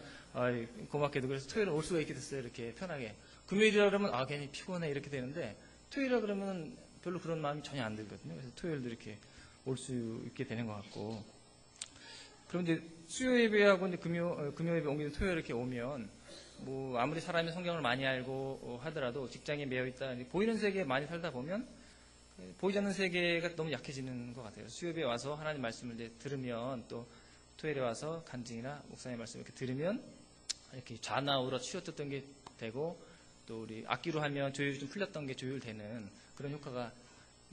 고맙게도 그래서 토요일 올 수가 있게 됐어요. 이렇게 편하게. 금요일이라 그러면 괜히 피곤해 이렇게 되는데, 토요일이라 그러면 별로 그런 마음이 전혀 안 들거든요. 그래서 토요일도 이렇게 올 수 있게 되는 것 같고, 그럼 이제 수요 예배하고 이제 금요 예배 옮기는 토요일 이렇게 오면 뭐 아무리 사람이 성경을 많이 알고 하더라도 직장에 매여 있다 보이는 세계에 많이 살다 보면 보이지 않는 세계가 너무 약해지는 것 같아요. 수요 예배에 와서 하나님 말씀을 이제 들으면 또 토요일에 와서 간증이나 목사님 말씀 이렇게 들으면 이렇게 좌나우로 치우쳤던 게 되고 또 우리 악기로 하면 조율이 좀 풀렸던 게 조율되는 그런 효과가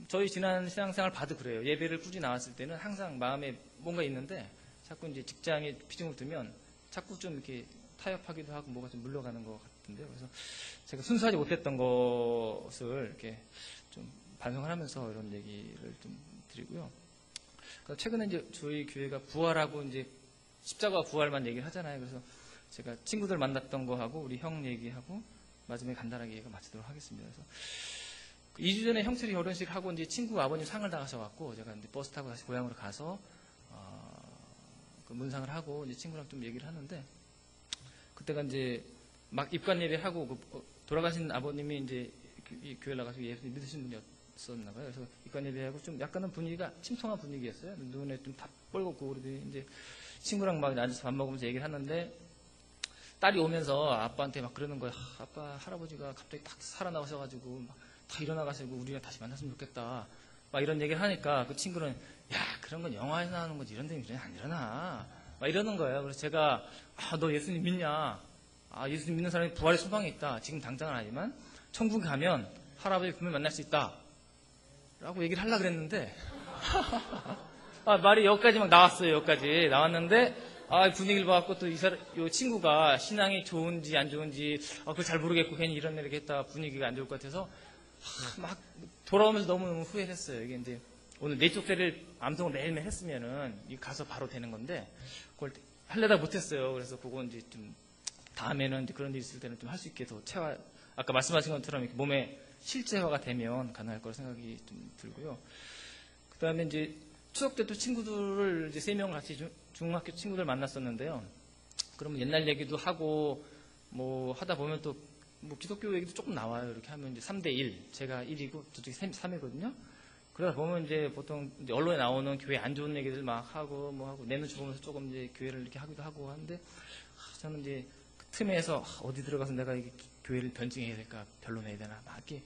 저희 지난 신앙생활 봐도 그래요. 예배를 꾸준히 나왔을 때는 항상 마음에 뭔가 있는데 자꾸 이제 직장에 피중을 두면 자꾸 좀 이렇게 타협하기도 하고 뭐가 좀 물러가는 것 같은데요. 그래서 제가 순수하지 못했던 것을 이렇게 좀 반성을 하면서 이런 얘기를 좀 드리고요. 최근에 이제 저희 교회가 부활하고 이제 십자가 부활만 얘기를 하잖아요. 그래서 제가 친구들 만났던 거 하고 우리 형 얘기하고 마지막에 간단하게 얘기가 마치도록 하겠습니다. 그래서 2주 전에 형철이 결혼식 하고 이제 친구 아버님 상을 나가셔갖고 제가 이제 버스 타고 다시 고향으로 가서 그 문상을 하고 이제 친구랑 좀 얘기를 하는데 그때가 이제 막 입관 예배하고 그 돌아가신 아버님이 이제 교회 나가서 예수 믿으신 분이었었나 봐요. 그래서 입관 예배하고 좀 약간은 분위기가 침통한 분위기였어요. 눈에 좀 다 뻘겋고 그러더니 이제 친구랑 막 앉아서 밥 먹으면서 얘기를 하는데 딸이 오면서 아빠한테 막 그러는 거예요. 아빠 할아버지가 갑자기 딱 살아나가셔가지고 막 다 일어나가시고 우리가 다시 만났으면 좋겠다. 막 이런 얘기를 하니까 그 친구는 야 그런 건 영화에서 나오는 거지 이런 데는 안 일어나. 막 이러는 거예요. 그래서 제가 너 예수님 믿냐? 예수님 믿는 사람이 부활의 소망이 있다. 지금 당장은 아니지만 천국 가면 할아버지 분명 만날 수 있다. 라고 얘기를 하려고 그랬는데 말이 여기까지 막 나왔어요. 여기까지 나왔는데 분위기를 봐갖고 또 요 친구가 신앙이 좋은지 안 좋은지 그걸 잘 모르겠고 괜히 이런 일을 했다 분위기가 안 좋을 것 같아서 막 돌아오면서 너무너무 후회를 했어요. 이게 이제 오늘 내 쪽대를 암송을 매일매일 했으면은 가서 바로 되는 건데 그걸 하려다 못했어요. 그래서 그거 이제 좀 다음에는 이제 그런 일 있을 때는 좀 할 수 있게 더 아까 말씀하신 것처럼 이렇게 몸에 실제화가 되면 가능할 거라 생각이 좀 들고요. 그 다음에 이제 추석 때 또 친구들을 이제 3명 같이 중학교 친구들 만났었는데요. 그러면 옛날 얘기도 하고 뭐 하다 보면 또 뭐 기독교 얘기도 조금 나와요. 이렇게 하면 이제 3대1 제가 1이고 저쪽이 3이거든요. 그러다 보면 이제 보통 이제 언론에 나오는 교회 안 좋은 얘기들 막 하고 뭐 하고 내 눈치 보면서 조금 이제 교회를 이렇게 하기도 하고 하는데 저는 이제 그 틈에서 어디 들어가서 내가 이게 교회를 변증해야 될까 변론해야 되나 막 이렇게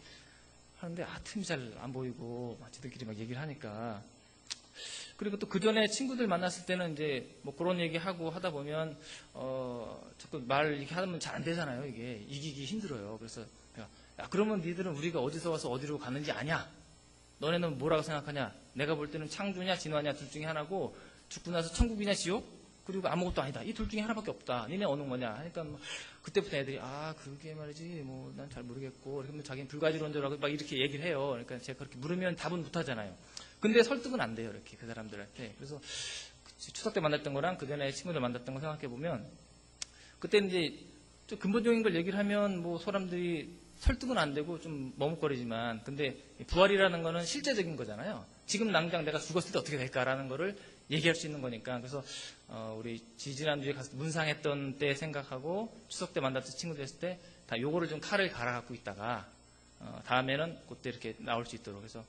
하는데 틈이 잘 안 보이고 지들끼리 막 얘기를 하니까 그리고 또 그 전에 친구들 만났을 때는 이제 뭐 그런 얘기하고 하다 보면 자꾸 말 이렇게 하면 잘 안 되잖아요. 이게 이기기 힘들어요. 그래서 내가 그러면 니들은 우리가 어디서 와서 어디로 가는지 아냐? 너네는 뭐라고 생각하냐? 내가 볼 때는 창조냐 진화냐 둘 중에 하나고 죽고 나서 천국이냐 지옥? 그리고 아무것도 아니다. 이 둘 중에 하나밖에 없다. 니네 어느 거냐? 하니까 뭐 그때부터 애들이 그게 말이지 뭐 난 잘 모르겠고 그러면 자기는 불가지론자라고 막 이렇게 얘기를 해요. 그러니까 제가 그렇게 물으면 답은 못 하잖아요. 근데 설득은 안 돼요. 이렇게 그 사람들한테. 그래서 추석 때 만났던 거랑 그 전에 친구들 만났던 거 생각해 보면 그때는 이제 좀 근본적인 걸 얘기를 하면 뭐 사람들이 설득은 안 되고 좀 머뭇거리지만 근데 부활이라는 거는 실제적인 거잖아요. 지금 당장 내가 죽었을 때 어떻게 될까라는 거를 얘기할 수 있는 거니까. 그래서 우리 지지난주에 가서 문상했던 때 생각하고 추석 때 만났던 친구들 했을 때 다 요거를 좀 칼을 갈아갖고 있다가 다음에는 그때 이렇게 나올 수 있도록 해서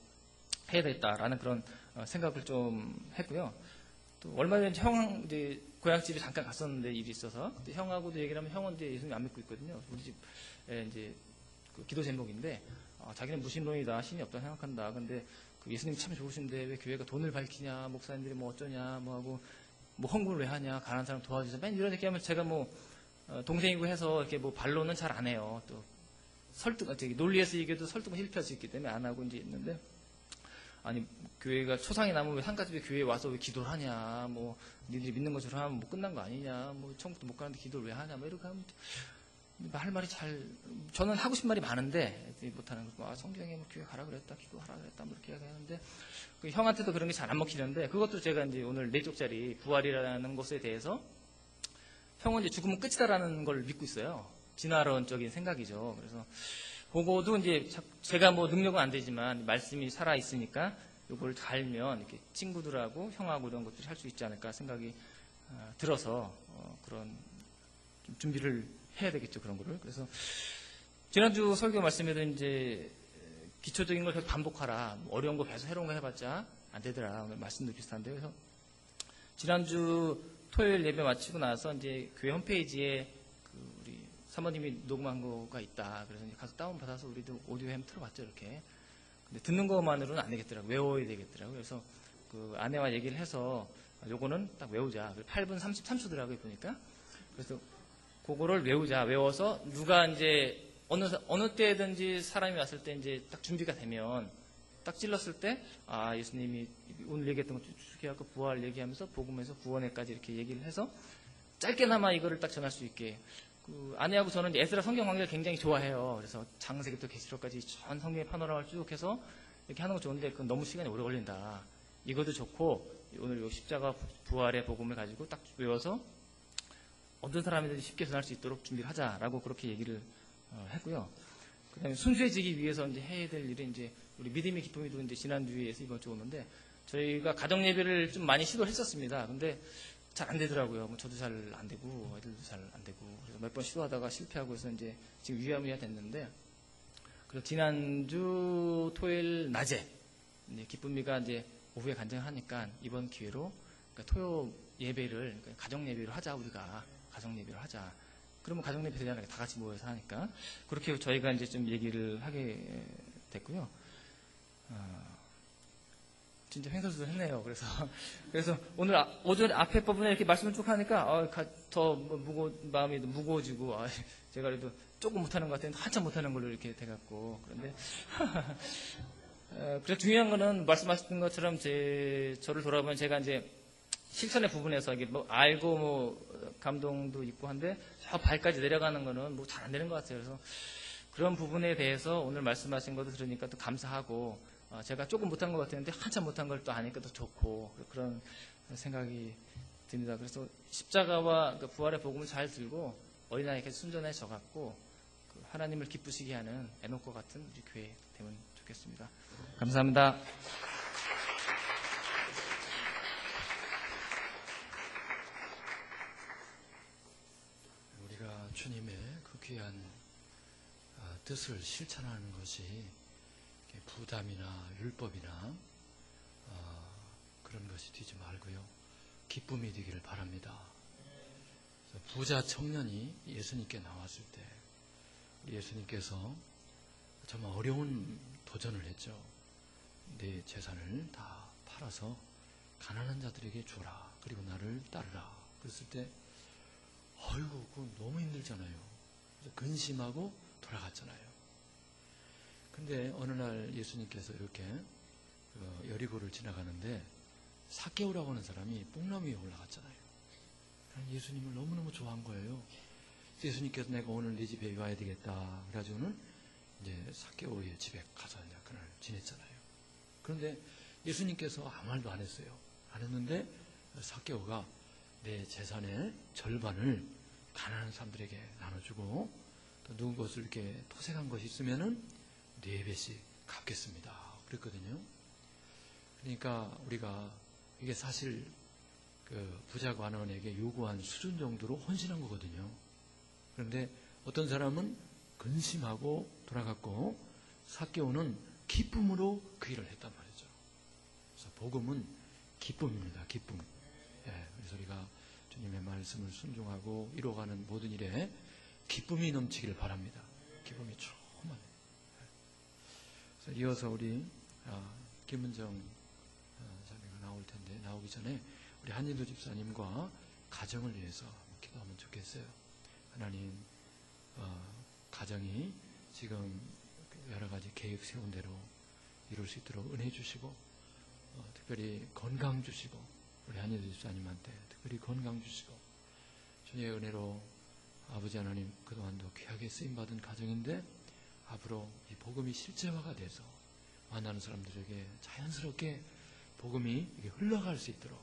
해야 되겠다라는 그런 생각을 좀 했고요. 또 얼마 전에 형 이제 고향집에 잠깐 갔었는데 일이 있어서 그때 형하고도 얘기를 하면 형은 이제 예수님 안 믿고 있거든요. 우리 집에 이제 그 기도 제목인데 자기는 무신론이다 신이 없다 생각한다. 근데 그 예수님 참 좋으신데 왜 교회가 돈을 밝히냐 목사님들이 뭐 어쩌냐 뭐 하고 뭐 헌금을 왜 하냐 가난한 사람 도와주자 맨 이런 얘기 하면 제가 뭐 동생이고 해서 이렇게 뭐 반론은 잘 안 해요. 또 설득 논리에서 얘기해도 설득은 실패할 수 있기 때문에 안 하고 이제 있는데 아니 교회가 초상이 나면 왜 산가집에 교회에 와서 왜 기도를 하냐 뭐 니들이 믿는 것처럼 하면 뭐 끝난 거 아니냐 뭐 천국도 못 가는데 기도를 왜 하냐 뭐 이렇게 하면 할 말이 저는 하고 싶은 말이 많은데 못하는 거 성경에 뭐 교회 가라 그랬다 기도하라 그랬다 뭐 이렇게 하는데 그 형한테도 그런 게 잘 안 먹히는데 그것도 제가 이제 오늘 4쪽짜리 부활이라는 것에 대해서 형은 이제 죽으면 끝이다라는 걸 믿고 있어요. 진화론적인 생각이죠. 그래서 그거도 이제 제가 뭐 능력은 안 되지만 말씀이 살아 있으니까 이걸 갈면 이렇게 친구들하고 형하고 이런 것들이 할 수 있지 않을까 생각이 들어서 그런 좀 준비를 해야 되겠죠 그런 거를. 그래서 지난주 설교 말씀에도 이제 기초적인 걸 계속 반복하라. 뭐 어려운 거 계속 해로운 거 해봤자 안 되더라. 오늘 말씀도 비슷한데 그래서 지난주 토요일 예배 마치고 나서 이제 교회 홈페이지에 우리 사모님이 녹음한 거가 있다. 그래서 이제 가서 다운받아서 우리도 오디오 햄 틀어봤죠, 이렇게. 근데 듣는 것만으로는 안 되겠더라고요. 외워야 되겠더라고요. 그래서 그 아내와 얘기를 해서 요거는 딱 외우자. 8분 33초더라고요, 보니까. 그래서 그거를 외우자. 외워서 누가 이제 어느 때든지 사람이 왔을 때 이제 딱 준비가 되면 딱 찔렀을 때, 예수님이 오늘 얘기했던 거 주축해갖고 부활 얘기하면서 복음에서 구원에까지 이렇게 얘기를 해서 짧게나마 이거를 딱 전할 수 있게. 그 아내하고 저는 에스라 성경 강좌를 굉장히 좋아해요. 그래서 창세기부터 계시록까지 전 성경의 파노라마를 쭉 해서 이렇게 하는 거 좋은데 그건 너무 시간이 오래 걸린다. 이것도 좋고 오늘 요 십자가 부활의 복음을 가지고 딱 외워서 어떤 사람이든지 쉽게 전할 수 있도록 준비를 하자라고 그렇게 얘기를 했고요. 그다음에 순수해지기 위해서 이제 해야 될 일은 이제 우리 믿음의 기쁨이도 이제 지난주에서 이번 주 오는데 저희가 가정 예배를 좀 많이 시도를 했었습니다. 근데 잘 안 되더라고요. 뭐 저도 잘 안 되고 애들도 잘 안 되고 그래서 몇 번 시도하다가 실패하고 해서 이제 지금 유야무야 됐는데 그래서 지난주 토요일 낮에 이제 기쁨이가 이제 오후에 간증을 하니까 이번 기회로 그러니까 토요 예배를 그러니까 가정 예배로 하자 우리가 가정 예배로 하자. 그러면 가정 예배 되잖아요. 다 같이 모여서 하니까 그렇게 저희가 이제 좀 얘기를 하게 됐고요. 진짜 횡설수설했네요. 그래서 오늘 오전 앞에 부분에 이렇게 말씀을 쭉 하니까 더 마음이 무거워지고 제가 그래도 조금 못하는 것 같았는데 한참 못하는 걸로 이렇게 돼갖고 그런데 그래서 중요한 거는 말씀하셨던 것처럼 저를 돌아보면 제가 이제 실천의 부분에서 이게 뭐 알고 뭐 감동도 있고 한데 저 발까지 내려가는 거는 뭐 잘 안 되는 것 같아요. 그래서 그런 부분에 대해서 오늘 말씀하신 것도 들으니까 또 감사하고 제가 조금 못한 것 같았는데 한참 못한 걸 또 아니까 더 좋고 그런 생각이 듭니다. 그래서 십자가와 그 부활의 복음을 잘 들고 어린아이에게 순전해져 갖고 하나님을 기쁘시게 하는 에녹과 같은 우리 교회 되면 좋겠습니다. 감사합니다. 우리가 주님의 그 귀한 뜻을 실천하는 것이 부담이나 율법이나 그런 것이 되지 말고요. 기쁨이 되기를 바랍니다. 부자 청년이 예수님께 나왔을 때 우리 예수님께서 정말 어려운 도전을 했죠. 내 재산을 다 팔아서 가난한 자들에게 주라. 그리고 나를 따르라. 그랬을 때 그건 너무 힘들잖아요. 그래서 근심하고 돌아갔잖아요. 근데 어느 날 예수님께서 이렇게 여리고를 지나가는데 삭개오라고 하는 사람이 뽕나무 위에 올라갔잖아요. 예수님을 너무너무 좋아한 거예요. 예수님께서 내가 오늘 네 집에 와야 되겠다. 그래가지고는 이제 삭개오의 집에 가서 이제 그날 지냈잖아요. 그런데 예수님께서 아무 말도 안 했어요. 안 했는데 삭개오가 내 재산의 절반을 가난한 사람들에게 나눠주고 또 누군 것을 이렇게 토색한 것이 있으면은 4배씩 갚겠습니다. 그랬거든요. 그러니까 우리가 이게 사실 그 부자 관원에게 요구한 수준 정도로 헌신한 거거든요. 그런데 어떤 사람은 근심하고 돌아갔고 삭개오는 기쁨으로 그 일을 했단 말이죠. 그래서 복음은 기쁨입니다. 기쁨. 그래서 우리가 주님의 말씀을 순종하고 이루어가는 모든 일에 기쁨이 넘치기를 바랍니다. 기쁨이 충만해. 그래서 이어서 우리 김은정 자매가 나올 텐데 나오기 전에 우리 한진도 집사님과 가정을 위해서 기도하면 좋겠어요. 하나님 가정이 지금 여러 가지 계획 세운 대로 이룰 수 있도록 은혜 주시고 특별히 건강 주시고 우리 한진도 집사님한테 특별히 건강 주시고 주님의 은혜로 아버지 하나님 그동안도 귀하게 쓰임받은 가정인데 앞으로 이 복음이 실제화가 돼서 만나는 사람들에게 자연스럽게 복음이 흘러갈 수 있도록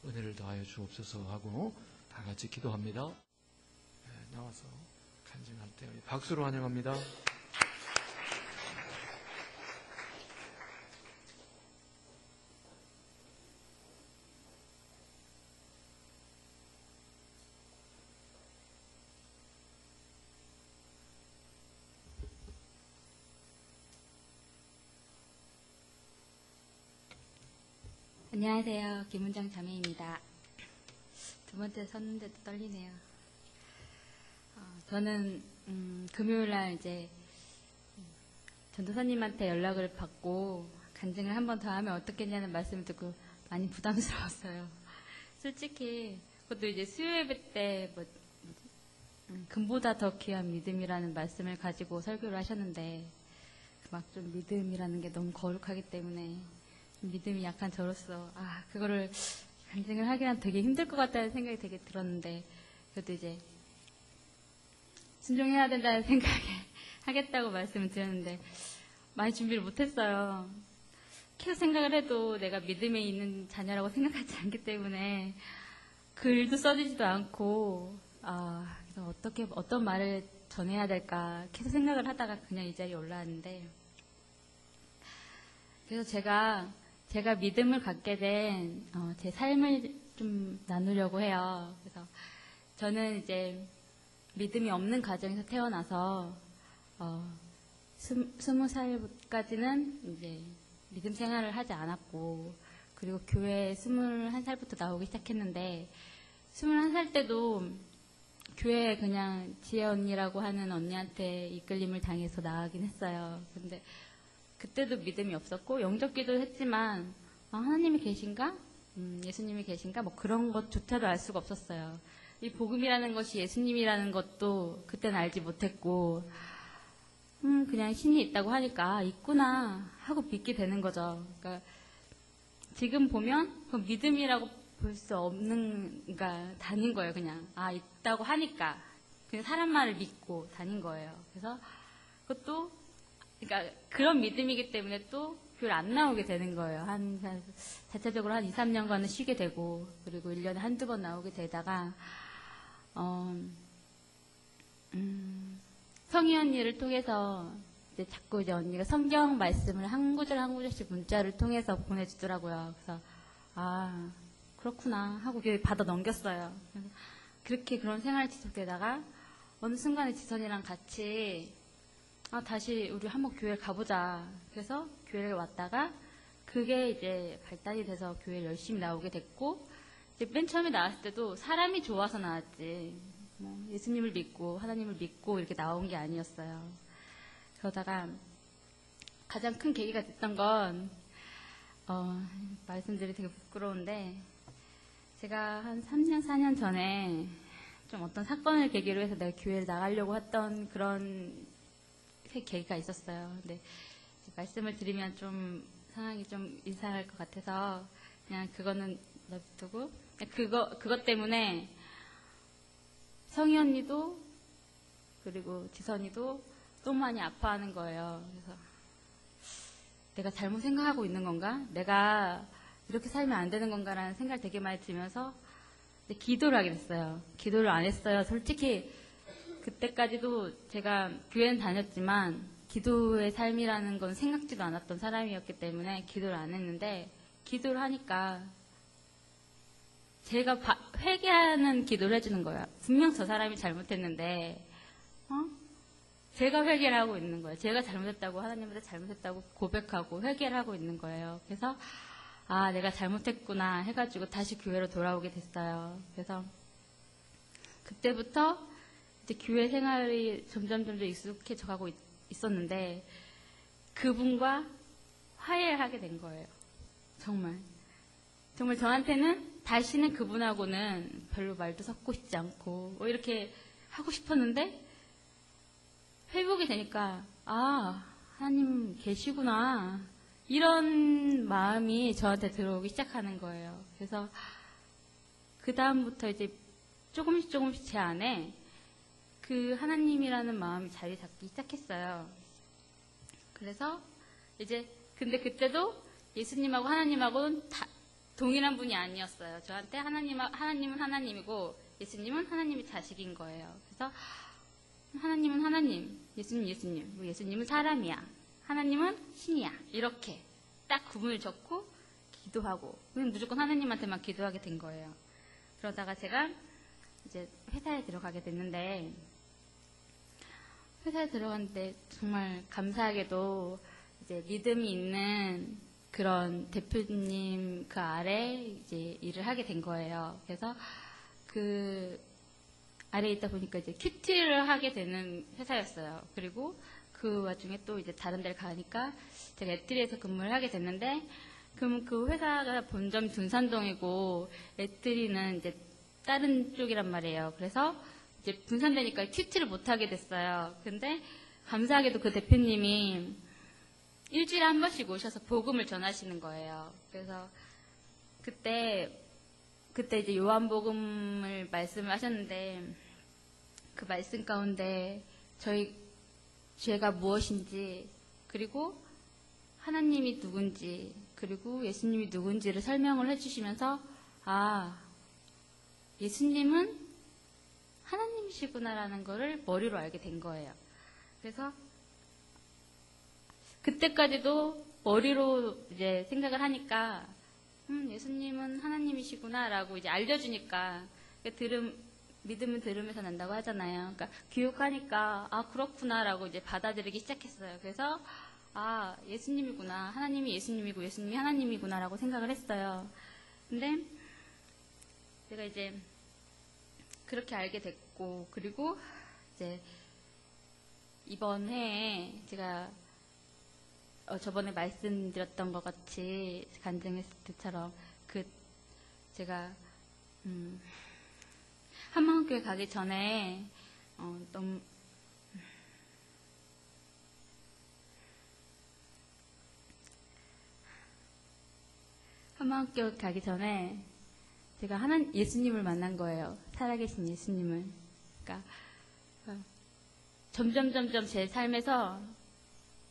은혜를 더하여 주옵소서 하고 다 같이 기도합니다. 나와서 간증할 때 우리 박수로 환영합니다. 안녕하세요. 김은정 자매입니다. 두 번째 섰는데도 떨리네요. 저는 금요일날 이제 전도사님한테 연락을 받고 간증을 한 번 더 하면 어떻겠냐는 말씀을 듣고 많이 부담스러웠어요. 솔직히 그것도 이제 수요예배 때 금보다 더 귀한 믿음이라는 말씀을 가지고 설교를 하셨는데 막 좀 믿음이라는 게 너무 거룩하기 때문에 믿음이 약한 저로서 그거를 간증을 하기란 되게 힘들 것 같다는 생각이 되게 들었는데 그래도 이제 순종해야 된다는 생각에 하겠다고 말씀을 드렸는데 많이 준비를 못했어요. 계속 생각을 해도 내가 믿음에 있는 자녀라고 생각하지 않기 때문에 글도 써지지도 않고 그래서 어떤 말을 전해야 될까 계속 생각을 하다가 그냥 이 자리에 올라왔는데 그래서 제가 믿음을 갖게 된 제 삶을 좀 나누려고 해요. 그래서 저는 이제 믿음이 없는 가정에서 태어나서 20살까지는 이제 믿음 생활을 하지 않았고 그리고 교회에 21살부터 나오기 시작했는데 21살 때도 교회에 그냥 지혜 언니라고 하는 언니한테 이끌림을 당해서 나가긴 했어요. 근데 그때도 믿음이 없었고 영접 기도를 했지만 하나님이 계신가? 예수님이 계신가? 뭐 그런 것조차도 알 수가 없었어요. 이 복음이라는 것이 예수님이라는 것도 그때는 알지 못했고 그냥 신이 있다고 하니까 있구나 하고 믿게 되는 거죠. 그러니까 지금 보면 그 믿음이라고 볼 수 없는 그러니까 다닌 거예요. 그냥 있다고 하니까 그냥 사람 말을 믿고 다닌 거예요. 그래서 그것도 그러니까 그런 믿음이기 때문에 또 교회를 안 나오게 되는 거예요. 자체적으로 한 2, 3년간은 쉬게 되고 그리고 1년에 한두 번 나오게 되다가 성희 언니를 통해서 이제 자꾸 이제 언니가 성경 말씀을 한 구절 한 구절씩 문자를 통해서 보내주더라고요. 그래서 그렇구나 하고 받아 넘겼어요. 그렇게 그런 생활이 지속되다가 어느 순간에 지선이랑 같이 다시 우리 한번 교회 가보자. 그래서 교회를 왔다가 그게 이제 발단이 돼서 교회를 열심히 나오게 됐고 이제 맨 처음에 나왔을 때도 사람이 좋아서 나왔지 예수님을 믿고 하나님을 믿고 이렇게 나온 게 아니었어요. 그러다가 가장 큰 계기가 됐던 건 말씀드리기 되게 부끄러운데 제가 한 3년, 4년 전에 좀 어떤 사건을 계기로 해서 내가 교회를 나가려고 했던 그런 계기가 있었어요. 근데 말씀을 드리면 좀 상황이 좀 이상할 것 같아서 그냥 그거는 놔두고 그것 때문에 성희 언니도 그리고 지선이도 너무 많이 아파하는 거예요. 그래서 내가 잘못 생각하고 있는 건가? 내가 이렇게 살면 안 되는 건가라는 생각을 되게 많이 들면서 기도를 하게 됐어요. 기도를 안 했어요. 솔직히 그때까지도 제가 교회는 다녔지만 기도의 삶이라는 건 생각지도 않았던 사람이었기 때문에 기도를 안 했는데 기도를 하니까 제가 회개하는 기도를 해주는 거예요. 분명 저 사람이 잘못했는데 제가 회개를 하고 있는 거예요. 제가 잘못했다고 하나님한테 잘못했다고 고백하고 회개를 하고 있는 거예요. 그래서 내가 잘못했구나 해가지고 다시 교회로 돌아오게 됐어요. 그래서 그때부터 이제 교회 생활이 점점 익숙해져 가고 있었는데 그분과 화해를 하게 된 거예요. 정말 저한테는 다시는 그분하고는 별로 말도 섞고 싶지 않고 이렇게 하고 싶었는데 회복이 되니까 하나님 계시구나 이런 마음이 저한테 들어오기 시작하는 거예요. 그래서 그 다음부터 이제 조금씩 제 안에 그 하나님이라는 마음이 자리 잡기 시작했어요. 그래서 이제 근데 그때도 예수님하고 하나님하고는 다 동일한 분이 아니었어요. 저한테 하나님은 하나님이고 예수님은 하나님의 자식인 거예요. 그래서 하나님은 하나님, 예수님, 예수님은 사람이야. 하나님은 신이야. 이렇게 딱 구분을 적고 기도하고 그냥 무조건 하나님한테만 기도하게 된 거예요. 그러다가 제가 이제 회사에 들어가게 됐는데 회사에 들어갔는데 정말 감사하게도 이제 믿음이 있는 그런 대표님 그 아래 이제 일을 하게 된 거예요. 그래서 그 아래에 있다 보니까 이제 큐티를 하게 되는 회사였어요. 그리고 그 와중에 또 이제 다른 데를 가니까 제가 애트리에서 근무를 하게 됐는데, 그럼 그 회사가 본점 둔산동이고 애트리는 이제 다른 쪽이란 말이에요. 그래서 이제 분산되니까 큐티를 못 하게 됐어요. 근데 감사하게도 그 대표님이 일주일에 한 번씩 오셔서 복음을 전하시는 거예요. 그래서 그때 이제 요한복음을 말씀을 하셨는데, 그 말씀 가운데 저희 죄가 무엇인지, 그리고 하나님이 누군지, 그리고 예수님이 누군지를 설명을 해주시면서, 아, 예수님은 하나님이시구나라는 거를 머리로 알게 된 거예요. 그래서 그때까지도 머리로 이제 생각을 하니까, 예수님은 하나님이시구나라고 이제 알려주니까, 믿음은 들으면서 난다고 하잖아요. 그러니까 교육하니까, 아, 그렇구나라고 이제 받아들이기 시작했어요. 그래서, 아, 예수님이구나. 하나님이 예수님이고 예수님이 하나님이구나라고 생각을 했어요. 근데 제가 이제 그렇게 알게 됐고, 그리고 이제 이번 해에 제가 저번에 말씀드렸던 것 같이 간증했을 때처럼 제가 한만교회 가기 전에 너무 한만교회 가기 전에 제가 예수님을 만난 거예요. 살아계신 예수님을. 그러니까 점점 제 삶에서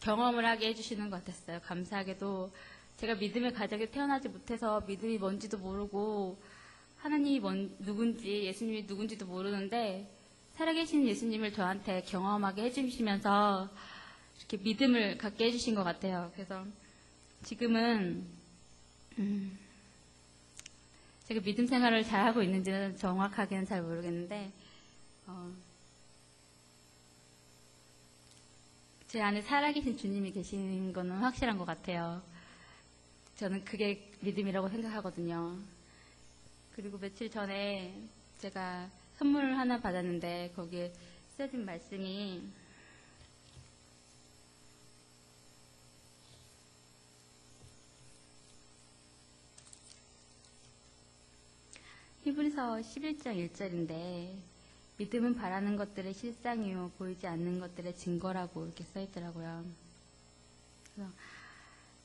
경험을 하게 해주시는 것 같았어요. 감사하게도 제가 믿음의 가정에 태어나지 못해서 믿음이 뭔지도 모르고 하나님이 누군지 예수님이 누군지도 모르는데, 살아계신 예수님을 저한테 경험하게 해주시면서 이렇게 믿음을 갖게 해주신 것 같아요. 그래서 지금은 제가 믿음 생활을 잘하고 있는지는 정확하게는 잘 모르겠는데, 제 안에 살아계신 주님이 계시는 거는 확실한 것 같아요. 저는 그게 믿음이라고 생각하거든요. 그리고 며칠 전에 제가 선물을 하나 받았는데, 거기에 쓰여진 말씀이 히브리서 11장 1절인데, 믿음은 바라는 것들의 실상이요 보이지 않는 것들의 증거라고 이렇게 써있더라고요. 그래서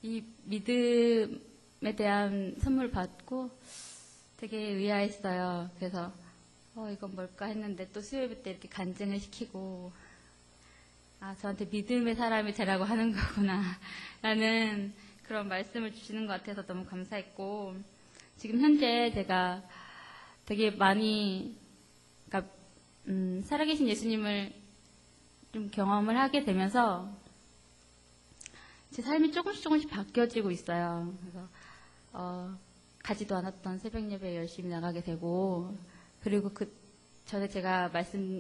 이 믿음에 대한 선물 받고 되게 의아했어요. 그래서 이건 뭘까 했는데, 또 수요일 때 이렇게 간증을 시키고, 아, 저한테 믿음의 사람이 되라고 하는 거구나 라는 그런 말씀을 주시는 것 같아서 너무 감사했고, 지금 현재 제가 되게 많이, 그러니까 살아계신 예수님을 좀 경험을 하게 되면서 제 삶이 조금씩 바뀌어지고 있어요. 그래서 가지도 않았던 새벽 예배에 열심히 나가게 되고, 그리고 그 전에 제가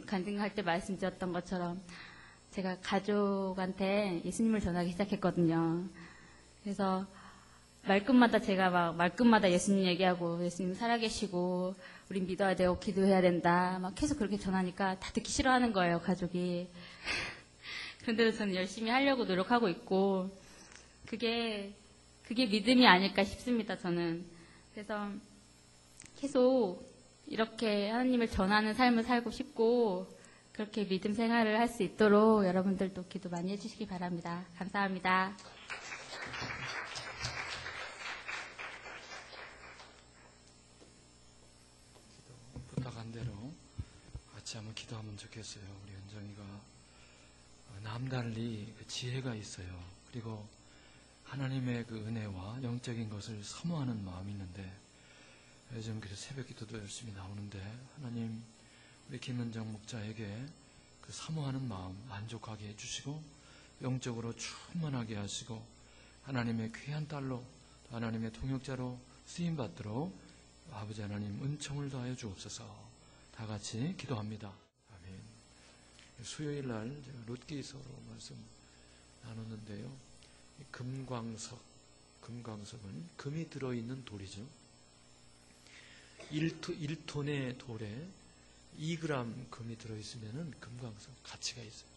간증할 때 말씀드렸던 것처럼 제가 가족한테 예수님을 전하기 시작했거든요. 그래서 말끝마다 예수님 얘기하고, 예수님 살아계시고 우린 믿어야 되고 기도해야 된다 막 계속 그렇게 전하니까 다 듣기 싫어하는 거예요, 가족이. 그런데도 저는 열심히 하려고 노력하고 있고, 그게 믿음이 아닐까 싶습니다, 저는. 그래서 계속 이렇게 하나님을 전하는 삶을 살고 싶고, 그렇게 믿음 생활을 할 수 있도록 여러분들도 기도 많이 해주시기 바랍니다. 감사합니다. 부탁한 대로 같이 한번 기도하면 좋겠어요. 우리 은정이가 남달리 그 지혜가 있어요. 그리고 하나님의 그 은혜와 영적인 것을 사모하는 마음이 있는데, 요즘 그래서 새벽 기도도 열심히 나오는데, 하나님 우리 김은정 목자에게 그 사모하는 마음 만족하게 해주시고, 영적으로 충만하게 하시고, 하나님의 귀한 딸로, 하나님의 통역자로 쓰임받도록 아버지 하나님 은총을 더하여 주옵소서. 다 같이 기도합니다. 아멘. 수요일 날 제가 룻기서로 말씀 나눴는데요. 금광석은 금이 들어있는 돌이죠. 1톤의 돌에 2g 금이 들어있으면 금강석 가치가 있어요.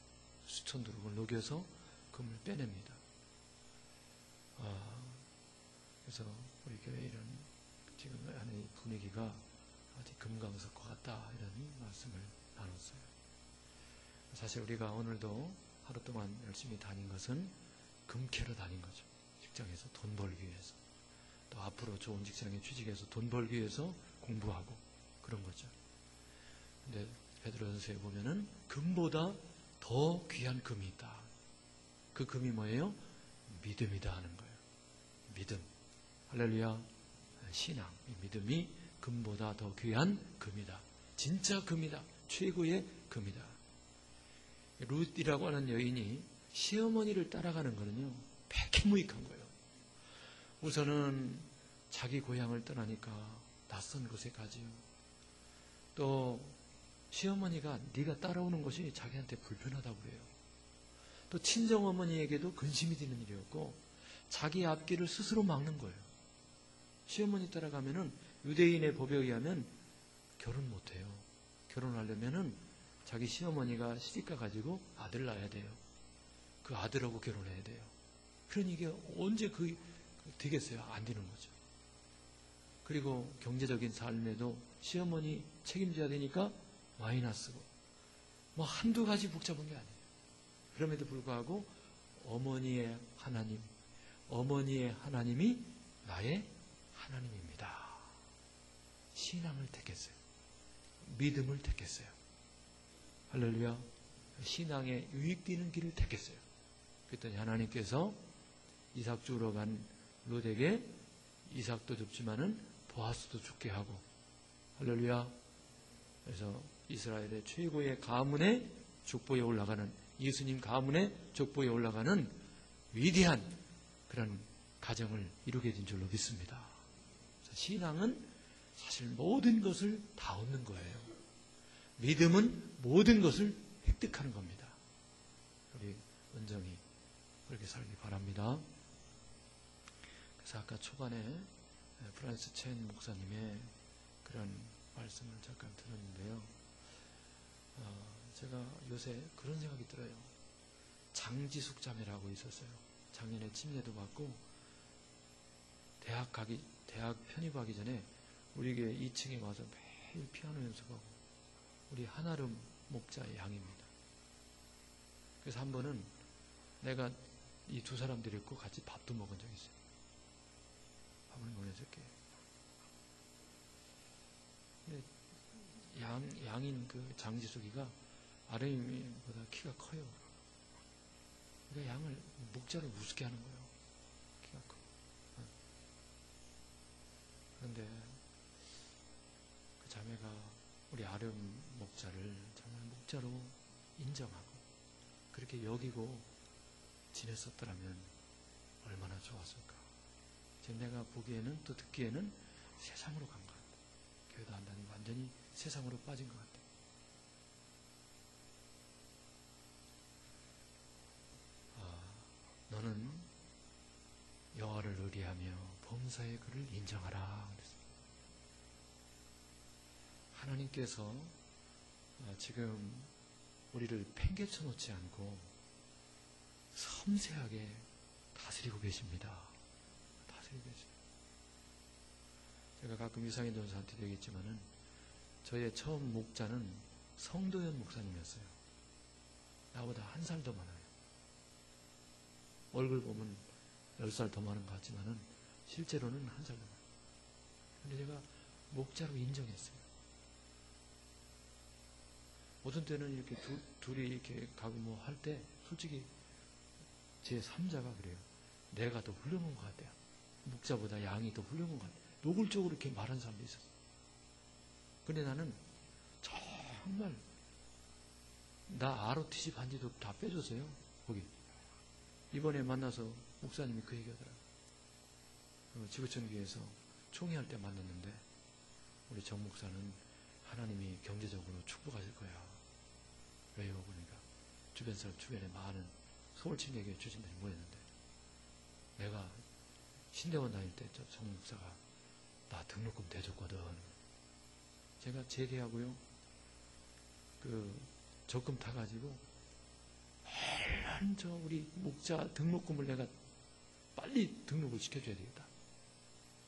수천 두룩을 녹여서 금을 빼냅니다. 그래서 우리 교회 이런 지금 안에 분위기가 어디 금강석과 같다 이런 말씀을 나눴어요. 사실 우리가 오늘도 하루 동안 열심히 다닌 것은 금캐러 다닌 거죠. 직장에서 돈 벌기 위해서. 또 앞으로 좋은 직장에 취직해서 돈 벌기 위해서 공부하고 그런 거죠. 근데 베드로전서에 보면은 금보다 더 귀한 금이 있다. 그 금이 뭐예요? 믿음이다 하는 거예요. 믿음. 할렐루야. 신앙. 이 믿음이 금보다 더 귀한 금이다. 진짜 금이다. 최고의 금이다. 룻이라고 하는 여인이 시어머니를 따라가는 거는요, 백해무익한 거예요. 우선은 자기 고향을 떠나니까 낯선 곳에 가지요. 또 시어머니가 네가 따라오는 것이 자기한테 불편하다고 그래요. 또 친정어머니에게도 근심이 되는 일이었고 자기 앞길을 스스로 막는 거예요. 시어머니 따라가면은 유대인의 법에 의하면 결혼 못해요. 결혼하려면은 자기 시어머니가 시집가 가지고 아들 낳아야 돼요. 그 아들하고 결혼해야 돼요. 그러니 이게 언제 되겠어요? 안 되는 거죠. 그리고 경제적인 삶에도 시어머니 책임져야 되니까 마이너스고 뭐 한두 가지 복잡한 게 아니에요. 그럼에도 불구하고 어머니의 하나님이 나의 하나님입니다. 신앙을 택했어요. 믿음을 택했어요. 할렐루야. 신앙에 유익되는 길을 택했어요. 그랬더니 하나님께서 이삭 주우러 간 롯에게 이삭도 줍지만은 보아스도 죽게 하고, 할렐루야. 그래서 이스라엘의 최고의 가문의 족보에 올라가는, 예수님 가문의 족보에 올라가는 위대한 그런 가정을 이루게 된 줄로 믿습니다. 신앙은 사실 모든 것을 다 얻는 거예요. 믿음은 모든 것을 획득하는 겁니다. 우리 은정이 그렇게 살기 바랍니다. 그래서 아까 초반에 프란스 첸 목사님의 그런 말씀을 잠깐 들었는데요. 제가 요새 그런 생각이 들어요. 장지숙 자매라고 있었어요. 작년에 침례도 받고 대학 편입하기 전에 우리 교회 2층에 와서 매일 피아노 연습하고 우리 한아름 목자의 양입니다. 그래서 한 번은 내가 이 두 사람 데리고 같이 밥도 먹은 적이 있어요. 밥을 보내줄게. 근데 양인 그 장지숙이가 아름이보다 키가 커요. 그러니까 양을 목자로 우습게 하는 거예요. 키가 크고. 그런데 그 자매가 우리 아름 목자를 정말 목자로 인정하고 그렇게 여기고 지냈었더라면 얼마나 좋았을까. 지금 내가 보기에는 또 듣기에는 세상으로 간 것 같아. 교회도 안 다니고 완전히 세상으로 빠진 것 같아. 너는 여호와를 의리하며 범사의 그를 인정하라. 하나님께서 지금 우리를 팽개쳐 놓지 않고 섬세하게 다스리고 계십니다. 다스리고 계십니다. 제가 가끔 유상인 전사한테도 얘기했지만은 저의 처음 목자는 성도현 목사님이었어요. 나보다 한 살 더 많아요. 얼굴 보면 10살 더 많은 것 같지만은 실제로는 한 살 더 많아요. 근데 제가 목자로 인정했어요. 어떤 때는 이렇게 둘이 이렇게 가고 뭐 할 때 솔직히 제 3자가 그래요. 내가 더 훌륭한 것 같아요. 목자보다 양이 더 훌륭한 것 같아요. 노골적으로 이렇게 말하는 사람도 있었어요. 근데 나는 정말 나 ROTC 반지도 다 빼줬어요. 거기. 이번에 만나서 목사님이 그 얘기하더라고요. 지구촌교회에서 총회할 때 만났는데 우리 정 목사는 하나님이 경제적으로 축복하실 거야. 왜요? 그러니까 주변에 많은 서울침례교회 출신들이 모였는데 내가 신대원 다닐 때 저 정 목사가 나 등록금 대줬거든. 제가 제대하고요. 적금 타가지고 얼른 우리 목자 등록금을 내가 빨리 등록을 시켜줘야 되겠다.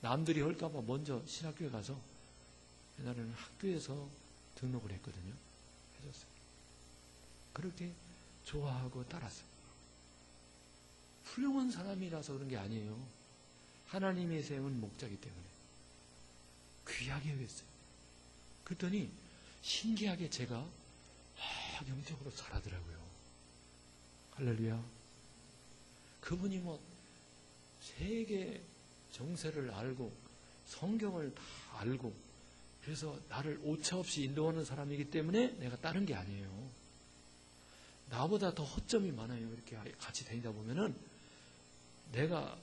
남들이 할까봐 먼저 신학교에 가서 옛날에는 학교에서 등록을 했거든요. 해줬어요. 그렇게 좋아하고 따랐어요. 훌륭한 사람이라서 그런 게 아니에요. 하나님이 세운 목자이기 때문에 귀하게 여겼어요. 그랬더니 신기하게 제가 영적으로 잘하더라고요. 할렐루야. 그분이 세계 정세를 알고 성경을 다 알고 그래서 나를 오차없이 인도하는 사람이기 때문에 내가 따른 게 아니에요. 나보다 더 허점이 많아요. 이렇게 같이 다니다 보면은 내가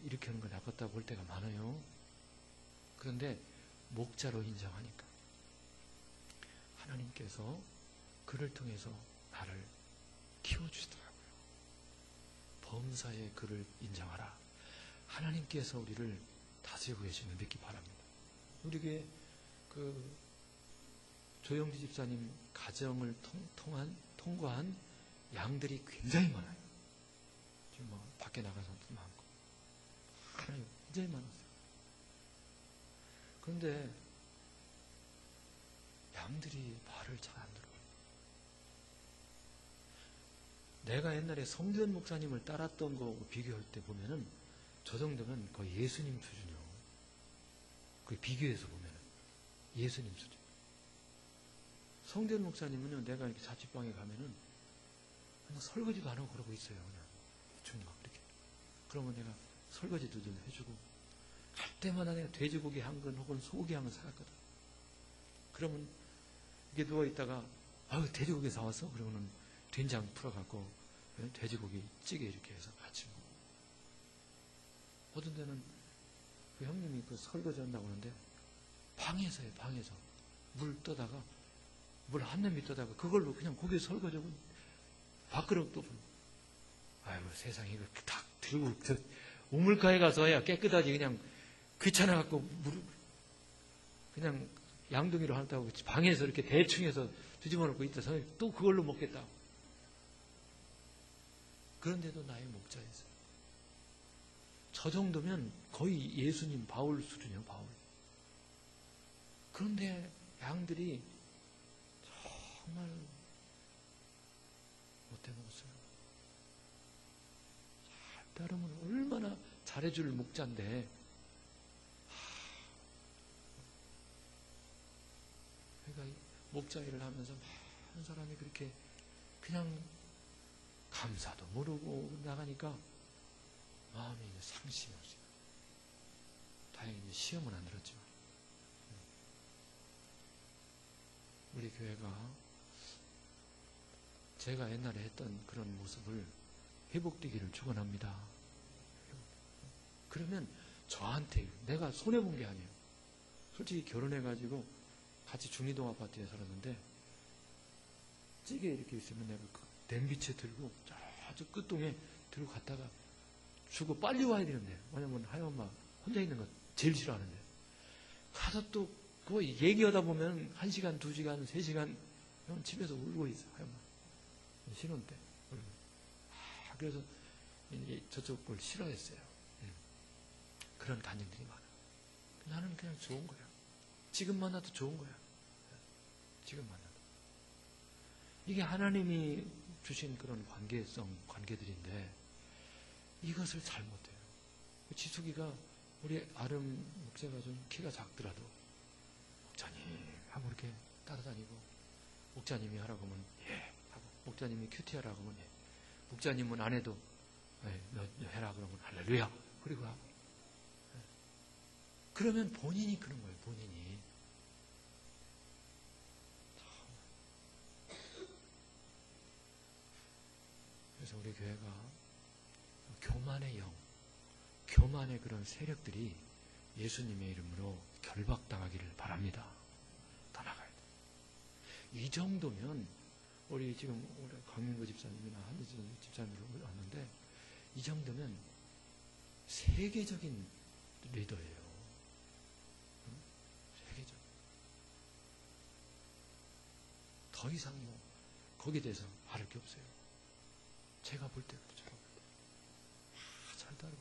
이렇게 하는 거 나빴다고 볼 때가 많아요. 그런데 목자로 인정하니까 하나님께서 그를 통해서 나를 키워주시더라고요. 범사의 그를 인정하라. 하나님께서 우리를 다스리고 계시는 믿기 바랍니다. 우리 교회 조영지 집사님 가정을 통과한 양들이 굉장히 많아요. 지금 밖에 나가서도 많고 많아요. 굉장히 많았어요. 그런데 양들이 말을 잘 안 들어요. 내가 옛날에 성대현 목사님을 따랐던 거하고 비교할 때 보면은 저 정도면 거의 예수님 수준이요. 그 비교해서 보면은 예수님 수준. 성대현 목사님은요, 내가 이렇게 자취방에 가면은 그냥 설거지도 안 하고 그러고 있어요. 그냥 대충 막 이렇게. 그러면 내가 설거지도 좀 해주고 갈 때마다 내가 돼지고기 한 근 혹은 소고기 한 근 사갔거든. 그러면 이렇게 누워 있다가 돼지고기 사왔어? 그러면은 된장 풀어갖고 돼지고기 찌개 이렇게 해서 같이 먹고. 어떤 데는 그 형님이 설거지 한다고 하는데 방에서 해요. 방에서 물 떠다가 물 한 냄비 떠다가 그걸로 그냥 고기 설거지하고 밥그릇도 아이고 세상에 이거 딱 들고 우물가에 가서 해야 깨끗하지. 그냥 귀찮아갖고 그냥 양동이로 한다고 방에서 이렇게 대충 해서 뒤집어 놓고 있다. 또 그걸로 먹겠다. 그런데도 나의 목자였어요. 저 정도면 거의 예수님 바울 수준이에요. 바울. 그런데 양들이 정말 못해 먹었어요. 잘 따르면 얼마나 잘해줄 목자인데 그러니까 목자 일을 하면서 많은 사람이 그렇게 그냥 감사도 모르고 나가니까 마음이 이제 상심이 없어요. 다행히 이제 시험은 안 들었지만 우리 교회가 제가 옛날에 했던 그런 모습을 회복되기를 축원합니다. 그러면 저한테 내가 손해본 게 아니에요. 솔직히 결혼해가지고 같이 중리동 아파트에 살았는데 찌개 이렇게 있으면 내가 그 냄비채 들고 저 끝동에 들고 갔다가 주고 빨리 와야 되는데 왜냐면 하여엄마 혼자 있는 거 제일 싫어하는데 가서 또 그거 얘기하다 보면 1시간, 2시간, 3시간 집에서 울고 있어. 하여엄마 신혼 때 울고. 그래서 저쪽 걸 싫어했어요. 그런 간증들이 많아. 나는 그냥 좋은 거야. 지금 만나도 좋은 거야. 지금 만나도. 이게 하나님이 주신 그런 관계들인데 이것을 잘 못해요. 지숙이가 우리 아름 목사가 좀 키가 작더라도 목자님 하고 이렇게 따라다니고 목자님이 하라고 하면 예 하고 목자님이 큐티하라고 하면 예 목자님은 안 해도 예, 너 해라 그러면 할렐루야 그리고 하고 예. 그러면 본인이 그런 거예요. 본인이 그래서 우리 교회가 교만의 영, 교만의 그런 세력들이 예수님의 이름으로 결박당하기를 바랍니다. 떠나가야 돼. 이 정도면 우리 지금 우리 강민구 집사님이나 한지수 집사님으로 왔는데 이 정도면 세계적인 리더예요. 세계적. 더 이상 거기에 대해서 말할 게 없어요. 제가 볼 때 그렇죠. 잘 따르고.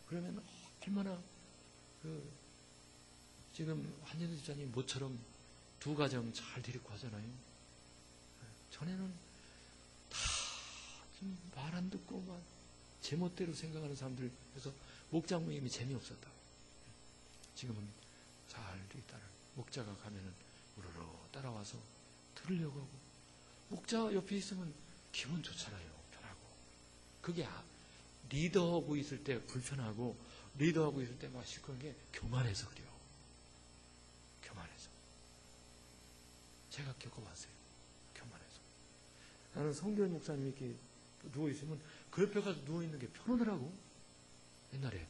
그러면 얼마나 지금 한진수 집사님 모처럼 두 가정 잘 데리고 하잖아요. 전에는 다 말 안 듣고 막 제멋대로 생각하는 사람들, 그래서 목장 모임이 재미없었다. 지금은 잘 따라. 목자가 가면은 우르르 따라와서 들으려고 하고, 목자 옆에 있으면 기분 좋잖아요. 편하고. 그게 리더하고 있을 때 불편하고, 리더하고 있을 때 막 시끄러운 게 교만해서 그래요. 교만해서. 제가 겪어봤어요. 교만해서. 나는 성교현 목사님이 이렇게 누워있으면 그 옆에 가서 누워있는 게 편하더라고. 옛날에.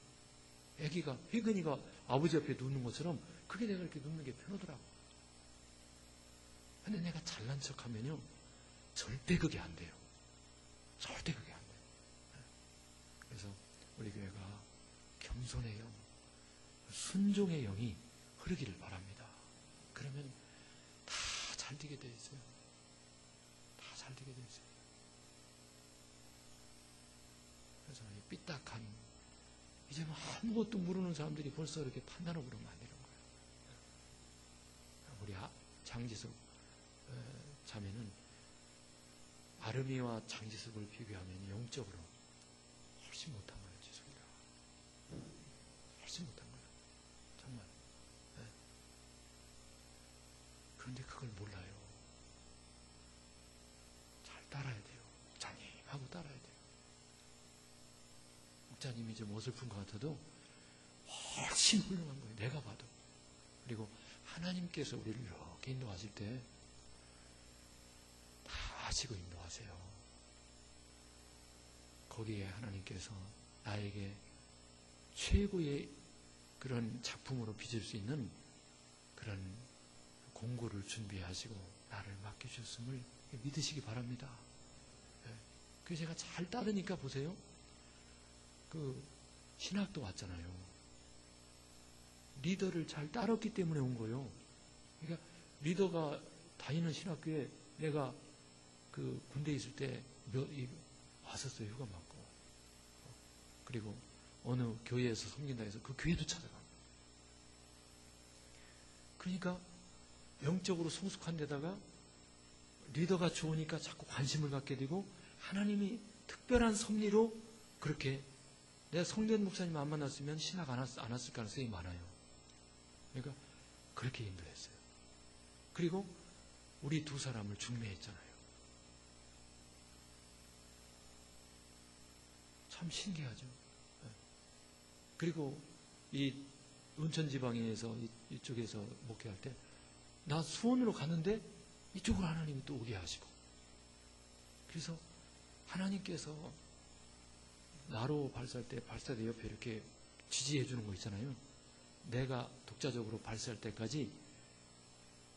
애기가, 휘근이가 아버지 옆에 눕는 것처럼 그게 내가 이렇게 눕는 게 편하더라고. 근데 내가 잘난 척 하면요. 절대 그게 안 돼요. 절대 그게 안 돼요. 그래서 우리 교회가 겸손의 영, 순종의 영이 흐르기를 바랍니다. 그러면 다 잘 되게 돼 있어요. 다 잘 되게 돼 있어요. 그래서 이 삐딱한, 이제 뭐 아무것도 모르는 사람들이 벌써 이렇게 판단하고 그러면 안 되는 거예요. 우리 장지숙 자매는 아름이와 장지숙을 비교하면 영적으로 훨씬 못한 거예요. 지숙이가. 훨씬 못한 거예요. 정말. 네. 그런데 그걸 몰라요. 잘 따라야 돼요. 목자님하고 따라야 돼요. 목자님이 좀 어설픈 것 같아도 훨씬 훌륭한 거예요. 내가 봐도. 그리고 하나님께서 우리를 이렇게 인도하실 때 다 아시고 인도하세요. 거기에 하나님께서 나에게 최고의 그런 작품으로 빚을 수 있는 그런 공고를 준비하시고 나를 맡겨주셨음을 믿으시기 바랍니다. 그래서 제가 잘 따르니까 보세요. 신학도 왔잖아요. 리더를 잘 따랐기 때문에 온 거예요. 그러니까 리더가 다니는 신학교에 내가 군대에 있을 때 왔었어요. 휴가 맞고. 그리고 어느 교회에서 섬긴다 해서 그 교회도 찾아가고. 그러니까 영적으로 성숙한 데다가 리더가 좋으니까 자꾸 관심을 갖게 되고, 하나님이 특별한 섭리로 그렇게, 내가 성전 목사님 안 만났으면 신학 안 왔을 가능성이 많아요. 그러니까 그렇게 인도했어요. 그리고 우리 두 사람을 중매했잖아요. 참 신기하죠. 그리고 이 은천지방에서 이쪽에서 목회할 때 나 수원으로 갔는데 이쪽으로 하나님이 또 오게 하시고, 그래서 하나님께서 나로 발사할 때 발사대 옆에 이렇게 지지해 주는 거 있잖아요. 내가 독자적으로 발사할 때까지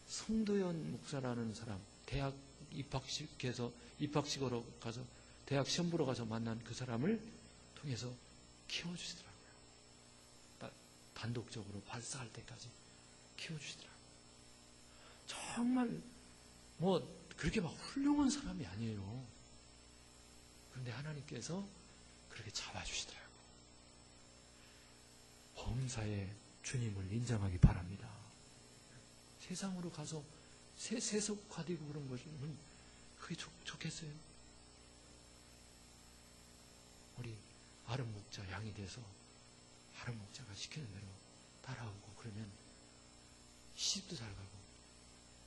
성도연 목사라는 사람, 대학 입학식으로 가서 대학 시험 보러 가서 만난 그 사람을 통해서 키워주시더라고요. 단독적으로 발사할 때까지 키워주시더라고요. 정말 그렇게 막 훌륭한 사람이 아니에요. 그런데 하나님께서 그렇게 잡아주시더라고요. 범사에 주님을 인정하기 바랍니다. 세상으로 가서 세속화되고 그런 것은 그게 좋겠어요? 우리 아름 목자 양이 돼서 아름 목자가 시키는 대로 따라오고 그러면 시집도 잘 가고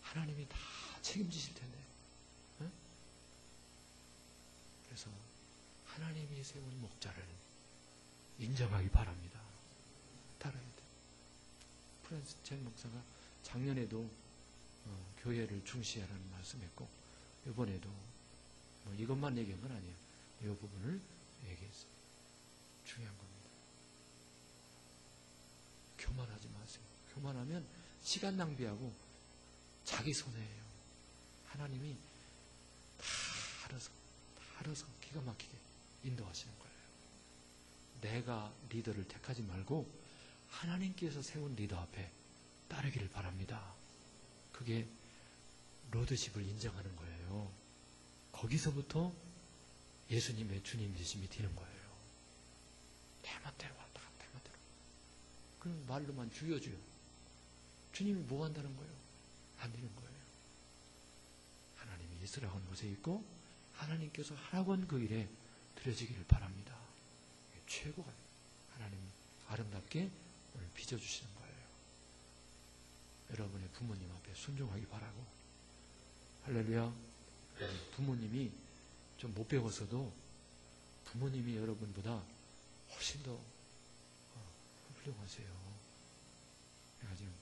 하나님이 다 책임지실 텐데. 응? 그래서 하나님이 세운 목자를 인정하기 바랍니다. 따라야 돼요. 프란스 첸 목사가 작년에도 교회를 중시하라는 말씀했고, 이번에도 이것만 얘기한 건 아니에요. 이 부분을 얘기했어요. 중요한 겁니다. 교만하지 마세요. 교만하면 시간 낭비하고 자기 손해예요. 하나님이 다 알아서 기가 막히게 인도하시는 거예요. 내가 리더를 택하지 말고 하나님께서 세운 리더 앞에 따르기를 바랍니다. 그게 로드십을 인정하는 거예요. 거기서부터 예수님의 주님 되심이 되는 거예요. 내 맘대로 왔다 갔다 맘대로. 그럼 말로만 죽여줘요. 주님이 뭐 한다는 거예요? 안 되는 거예요. 하나님이 있으라고 하는 곳에 있고 하나님께서 하라고 한 그 일에 드려지기를 바랍니다. 최고가 하나님이 아름답게 오늘 빚어주시는 거예요. 여러분의 부모님 앞에 순종하기 바라고. 할렐루야. 부모님이 좀 못 배웠어도 부모님이 여러분보다 훨씬 더 훌륭하세요. 내가 지금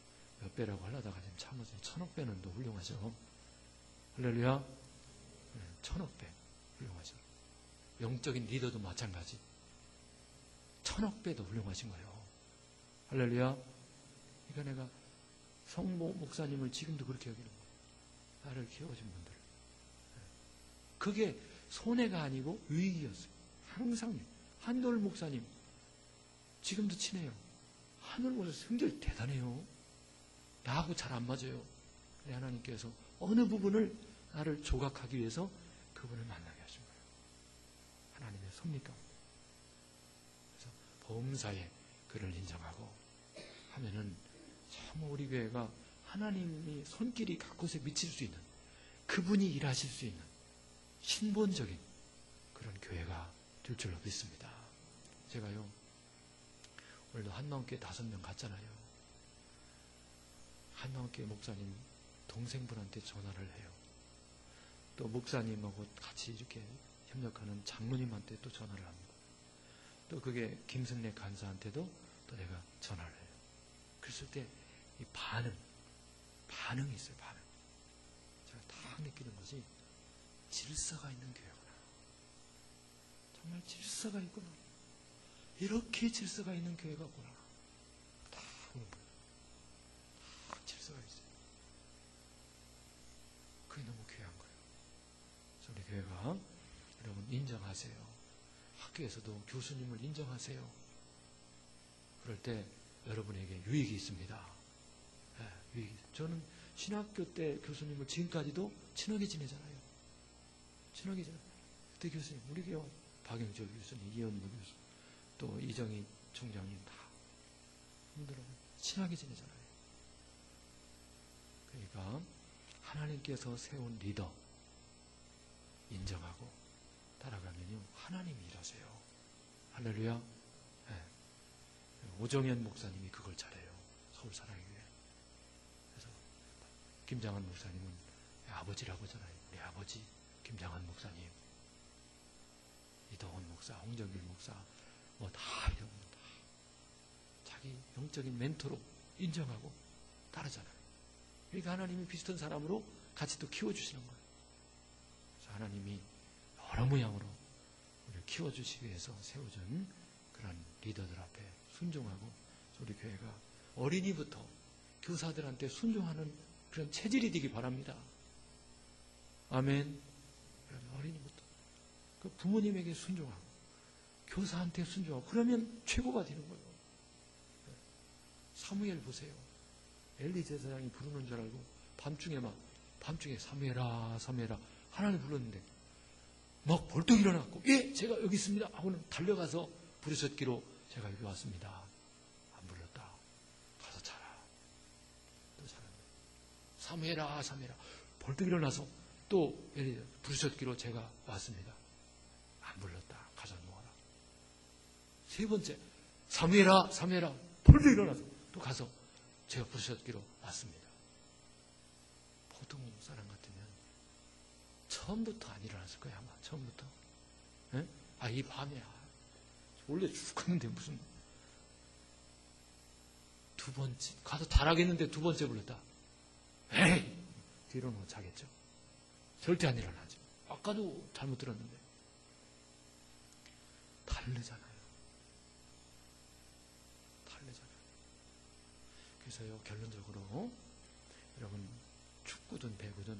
몇 배라고 하려다가 지금 참아서 1000억 배는 더 훌륭하죠. 할렐루야. 1000억 배 훌륭하죠. 영적인 리더도 마찬가지. 1000억 배도 훌륭하신 거예요. 할렐루야. 그러니까 내가 성모 목사님을 지금도 그렇게 여기는 거예요. 나를 키워준 분들. 그게 손해가 아니고 유익이었어요. 항상 한돌 목사님 지금도 친해요. 한돌 목사님 성질 대단해요. 나하고 잘 안 맞아요. 근데 하나님께서 어느 부분을 나를 조각하기 위해서 그분을 만나게 하신 거예요. 하나님의 섭리 가운데. 그래서 범사에 그를 인정하고 하면은 참 우리 교회가 하나님이 손길이 각곳에 미칠 수 있는, 그분이 일하실 수 있는 신본적인 그런 교회가 될 줄로 믿습니다. 제가요 오늘도 한마음교회 5명 갔잖아요. 한마음교회 목사님 동생분한테 전화를 해요. 또 목사님하고 같이 이렇게 협력하는 장로님한테 또 전화를 합니다. 또 그게 김승래 간사한테도 또 내가 전화를 해요. 그랬을 때 이 반응이 있어요. 반응. 제가 딱 느끼는 것이 질서가 있는 교회구나. 정말 질서가 있구나. 이렇게 질서가 있는 교회가 있구나. 딱 보는 거예요. 딱 질서가 있어요. 그게 너무 귀한 거예요. 그래서 우리 교회가 여러분 인정하세요. 학교에서도 교수님을 인정하세요. 그럴 때 여러분에게 유익이 있습니다. 네, 유익이. 저는 신학교 때 교수님을 지금까지도 친하게 지내잖아요. 친하게 지내. 그때 교수님, 우리 교회 박영철 교수님, 이현무 교수, 또 이정희 총장님 다 분들하고 친하게 지내잖아요. 그러니까 하나님께서 세운 리더 인정하고 따라가면요 하나님이 일하세요. 할렐루야. 네. 오정현 목사님이 그걸 잘해요. 서울사랑교회. 그래서 김장한 목사님은 아버지라고 하잖아요. 우리 아버지 김장한 목사님, 이동원 목사, 홍정길 목사, 뭐 다 이런 분 다 자기 영적인 멘토로 인정하고 따르잖아요. 그러니까 하나님이 비슷한 사람으로 같이 또 키워주시는 거예요. 그래서 하나님이 여러 모양으로 우리를 키워주시기 위해서 세워준 그런 리더들 앞에 순종하고 우리 교회가 어린이부터 교사들한테 순종하는 그런 체질이 되기 바랍니다. 아멘. 어린이부터 그 부모님에게 순종하고 교사한테 순종하고 그러면 최고가 되는 거예요. 사무엘 보세요. 엘리 제사장이 부르는 줄 알고 밤중에 사무엘아 사무엘아 하나님 불렀는데 막 벌떡 일어났고 예 제가 여기 있습니다 하고는 달려가서 부르셨기로 제가 여기 왔습니다. 안 불렀다. 가서 자라. 또 자란다. 사무엘아 사무엘아 벌떡 일어나서 또 엘리 부르셨기로 제가 왔습니다. 안 불렀다. 가서 모아라. 세 번째 사무엘아 사무엘아 벌떡 일어나서 또 가서 제가 부르셨기로 왔습니다. 보통 사람 같으면 처음부터 안 일어났을 거예요. 아마 처음부터. 예? 이 밤에 원래 죽었는데 무슨 두 번째 가서 잘하겠는데 두 번째 불렀다. 에이 뒤로는 자겠죠. 절대 안 일어나죠. 아까도 잘못 들었는데 다르잖아요. 그래서요 결론적으로 여러분 축구든 배구든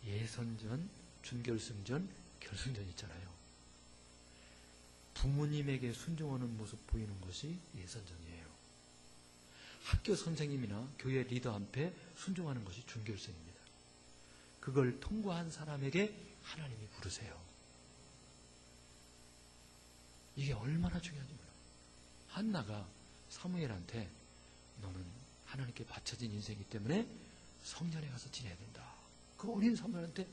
예선전, 준결승전, 결승전 있잖아요. 부모님에게 순종하는 모습 보이는 것이 예선전이에요. 학교 선생님이나 교회 리더 앞에 순종하는 것이 준결승입니다. 그걸 통과한 사람에게 하나님이 부르세요. 이게 얼마나 중요한지 몰라요. 한나가 사무엘한테 너는 하나님께 바쳐진 인생이기 때문에 성전에 가서 지내야 된다. 그 어린 사무엘한테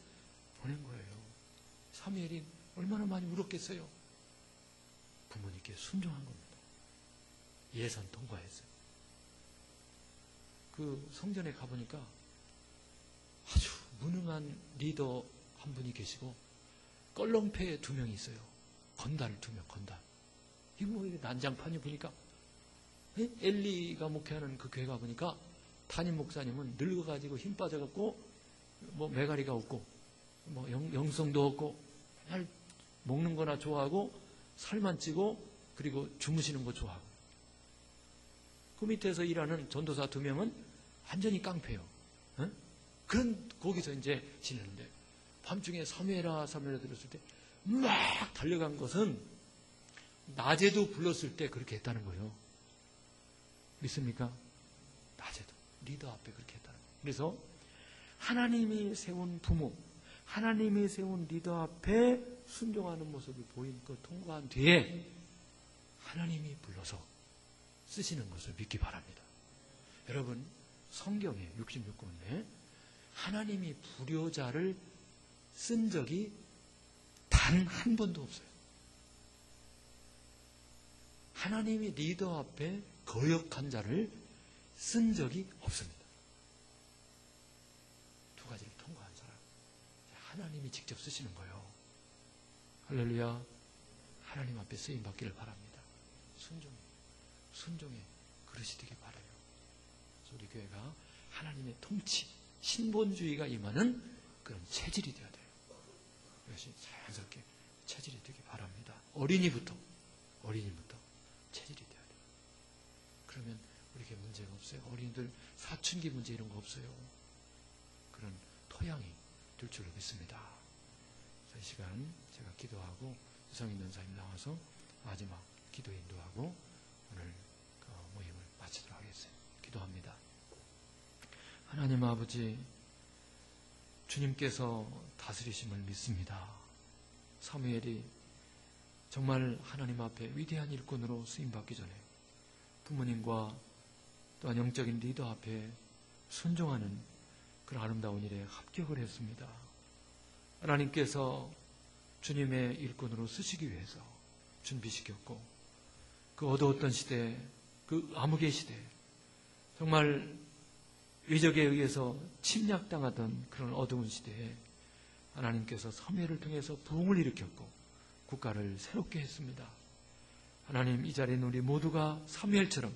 보낸 거예요. 사무엘이 얼마나 많이 울었겠어요. 부모님께 순종한 겁니다. 예선 통과했어요. 그 성전에 가보니까 아주 무능한 리더 한 분이 계시고 껄렁패 2명이 있어요. 건달 2명, 건달. 이거 뭐 이게 난장판이 보니까 엘리가 목회하는 그 교회 가보니까 담임 목사님은 늙어가지고 힘 빠져갖고 뭐 매가리가 없고 뭐 영성도 없고 맨날 먹는 거나 좋아하고 살만 찌고 그리고 주무시는 거 좋아하고 그 밑에서 일하는 전도사 2명은 완전히 깡패요. 어? 그런 거기서 이제 지내는데 밤중에 사무엘아 들었을 때 막 달려간 것은 낮에도 불렀을 때 그렇게 했다는 거예요. 믿습니까? 낮에도 리더 앞에 그렇게 했다는 거예요. 그래서 하나님이 세운 부모, 하나님이 세운 리더 앞에 순종하는 모습을 보인 것 통과한 뒤에 하나님이 불러서 쓰시는 것을 믿기 바랍니다. 여러분 성경에 66권에 하나님이 불효자를 쓴 적이 단 한 번도 없어요. 하나님이 리더 앞에 거역한 자를 쓴 적이 없습니다. 2가지를 통과한 사람 하나님이 직접 쓰시는 거예요. 할렐루야. 하나님 앞에 쓰임 받기를 바랍니다. 순종의 그릇이 되길 바라요. 그래서 우리 교회가 하나님의 통치, 신본주의가 임하는 그런 체질이 되어야 돼요. 이것이 자연스럽게 체질이 되길 바랍니다. 어린이부터 체질이 되어야 돼요. 그러면 우리에게 문제가 없어요. 어린이들 사춘기 문제 이런 거 없어요. 그런 토양이 될 줄로 믿습니다. 이 시간 제가 기도하고 유성인 전사님 나와서 마지막 기도 인도하고 오늘 그 모임을 마치도록 하겠습니다. 기도합니다. 하나님 아버지, 주님께서 다스리심을 믿습니다. 사무엘이 정말 하나님 앞에 위대한 일꾼으로 쓰임받기 전에 부모님과 또한 영적인 리더 앞에 순종하는 그런 아름다운 일에 합격을 했습니다. 하나님께서 주님의 일꾼으로 쓰시기 위해서 준비시켰고 그 어두웠던 시대, 그 암흑의 시대, 정말 외적에 의해서 침략당하던 그런 어두운 시대에 하나님께서 사무엘을 통해서 부흥을 일으켰고 국가를 새롭게 했습니다. 하나님, 이 자리에 있는 우리 모두가 사무엘처럼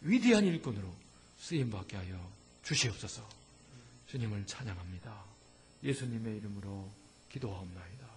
위대한 일꾼으로 쓰임받게 하여 주시옵소서. 주님을 찬양합니다. 예수님의 이름으로 기도하옵나이다.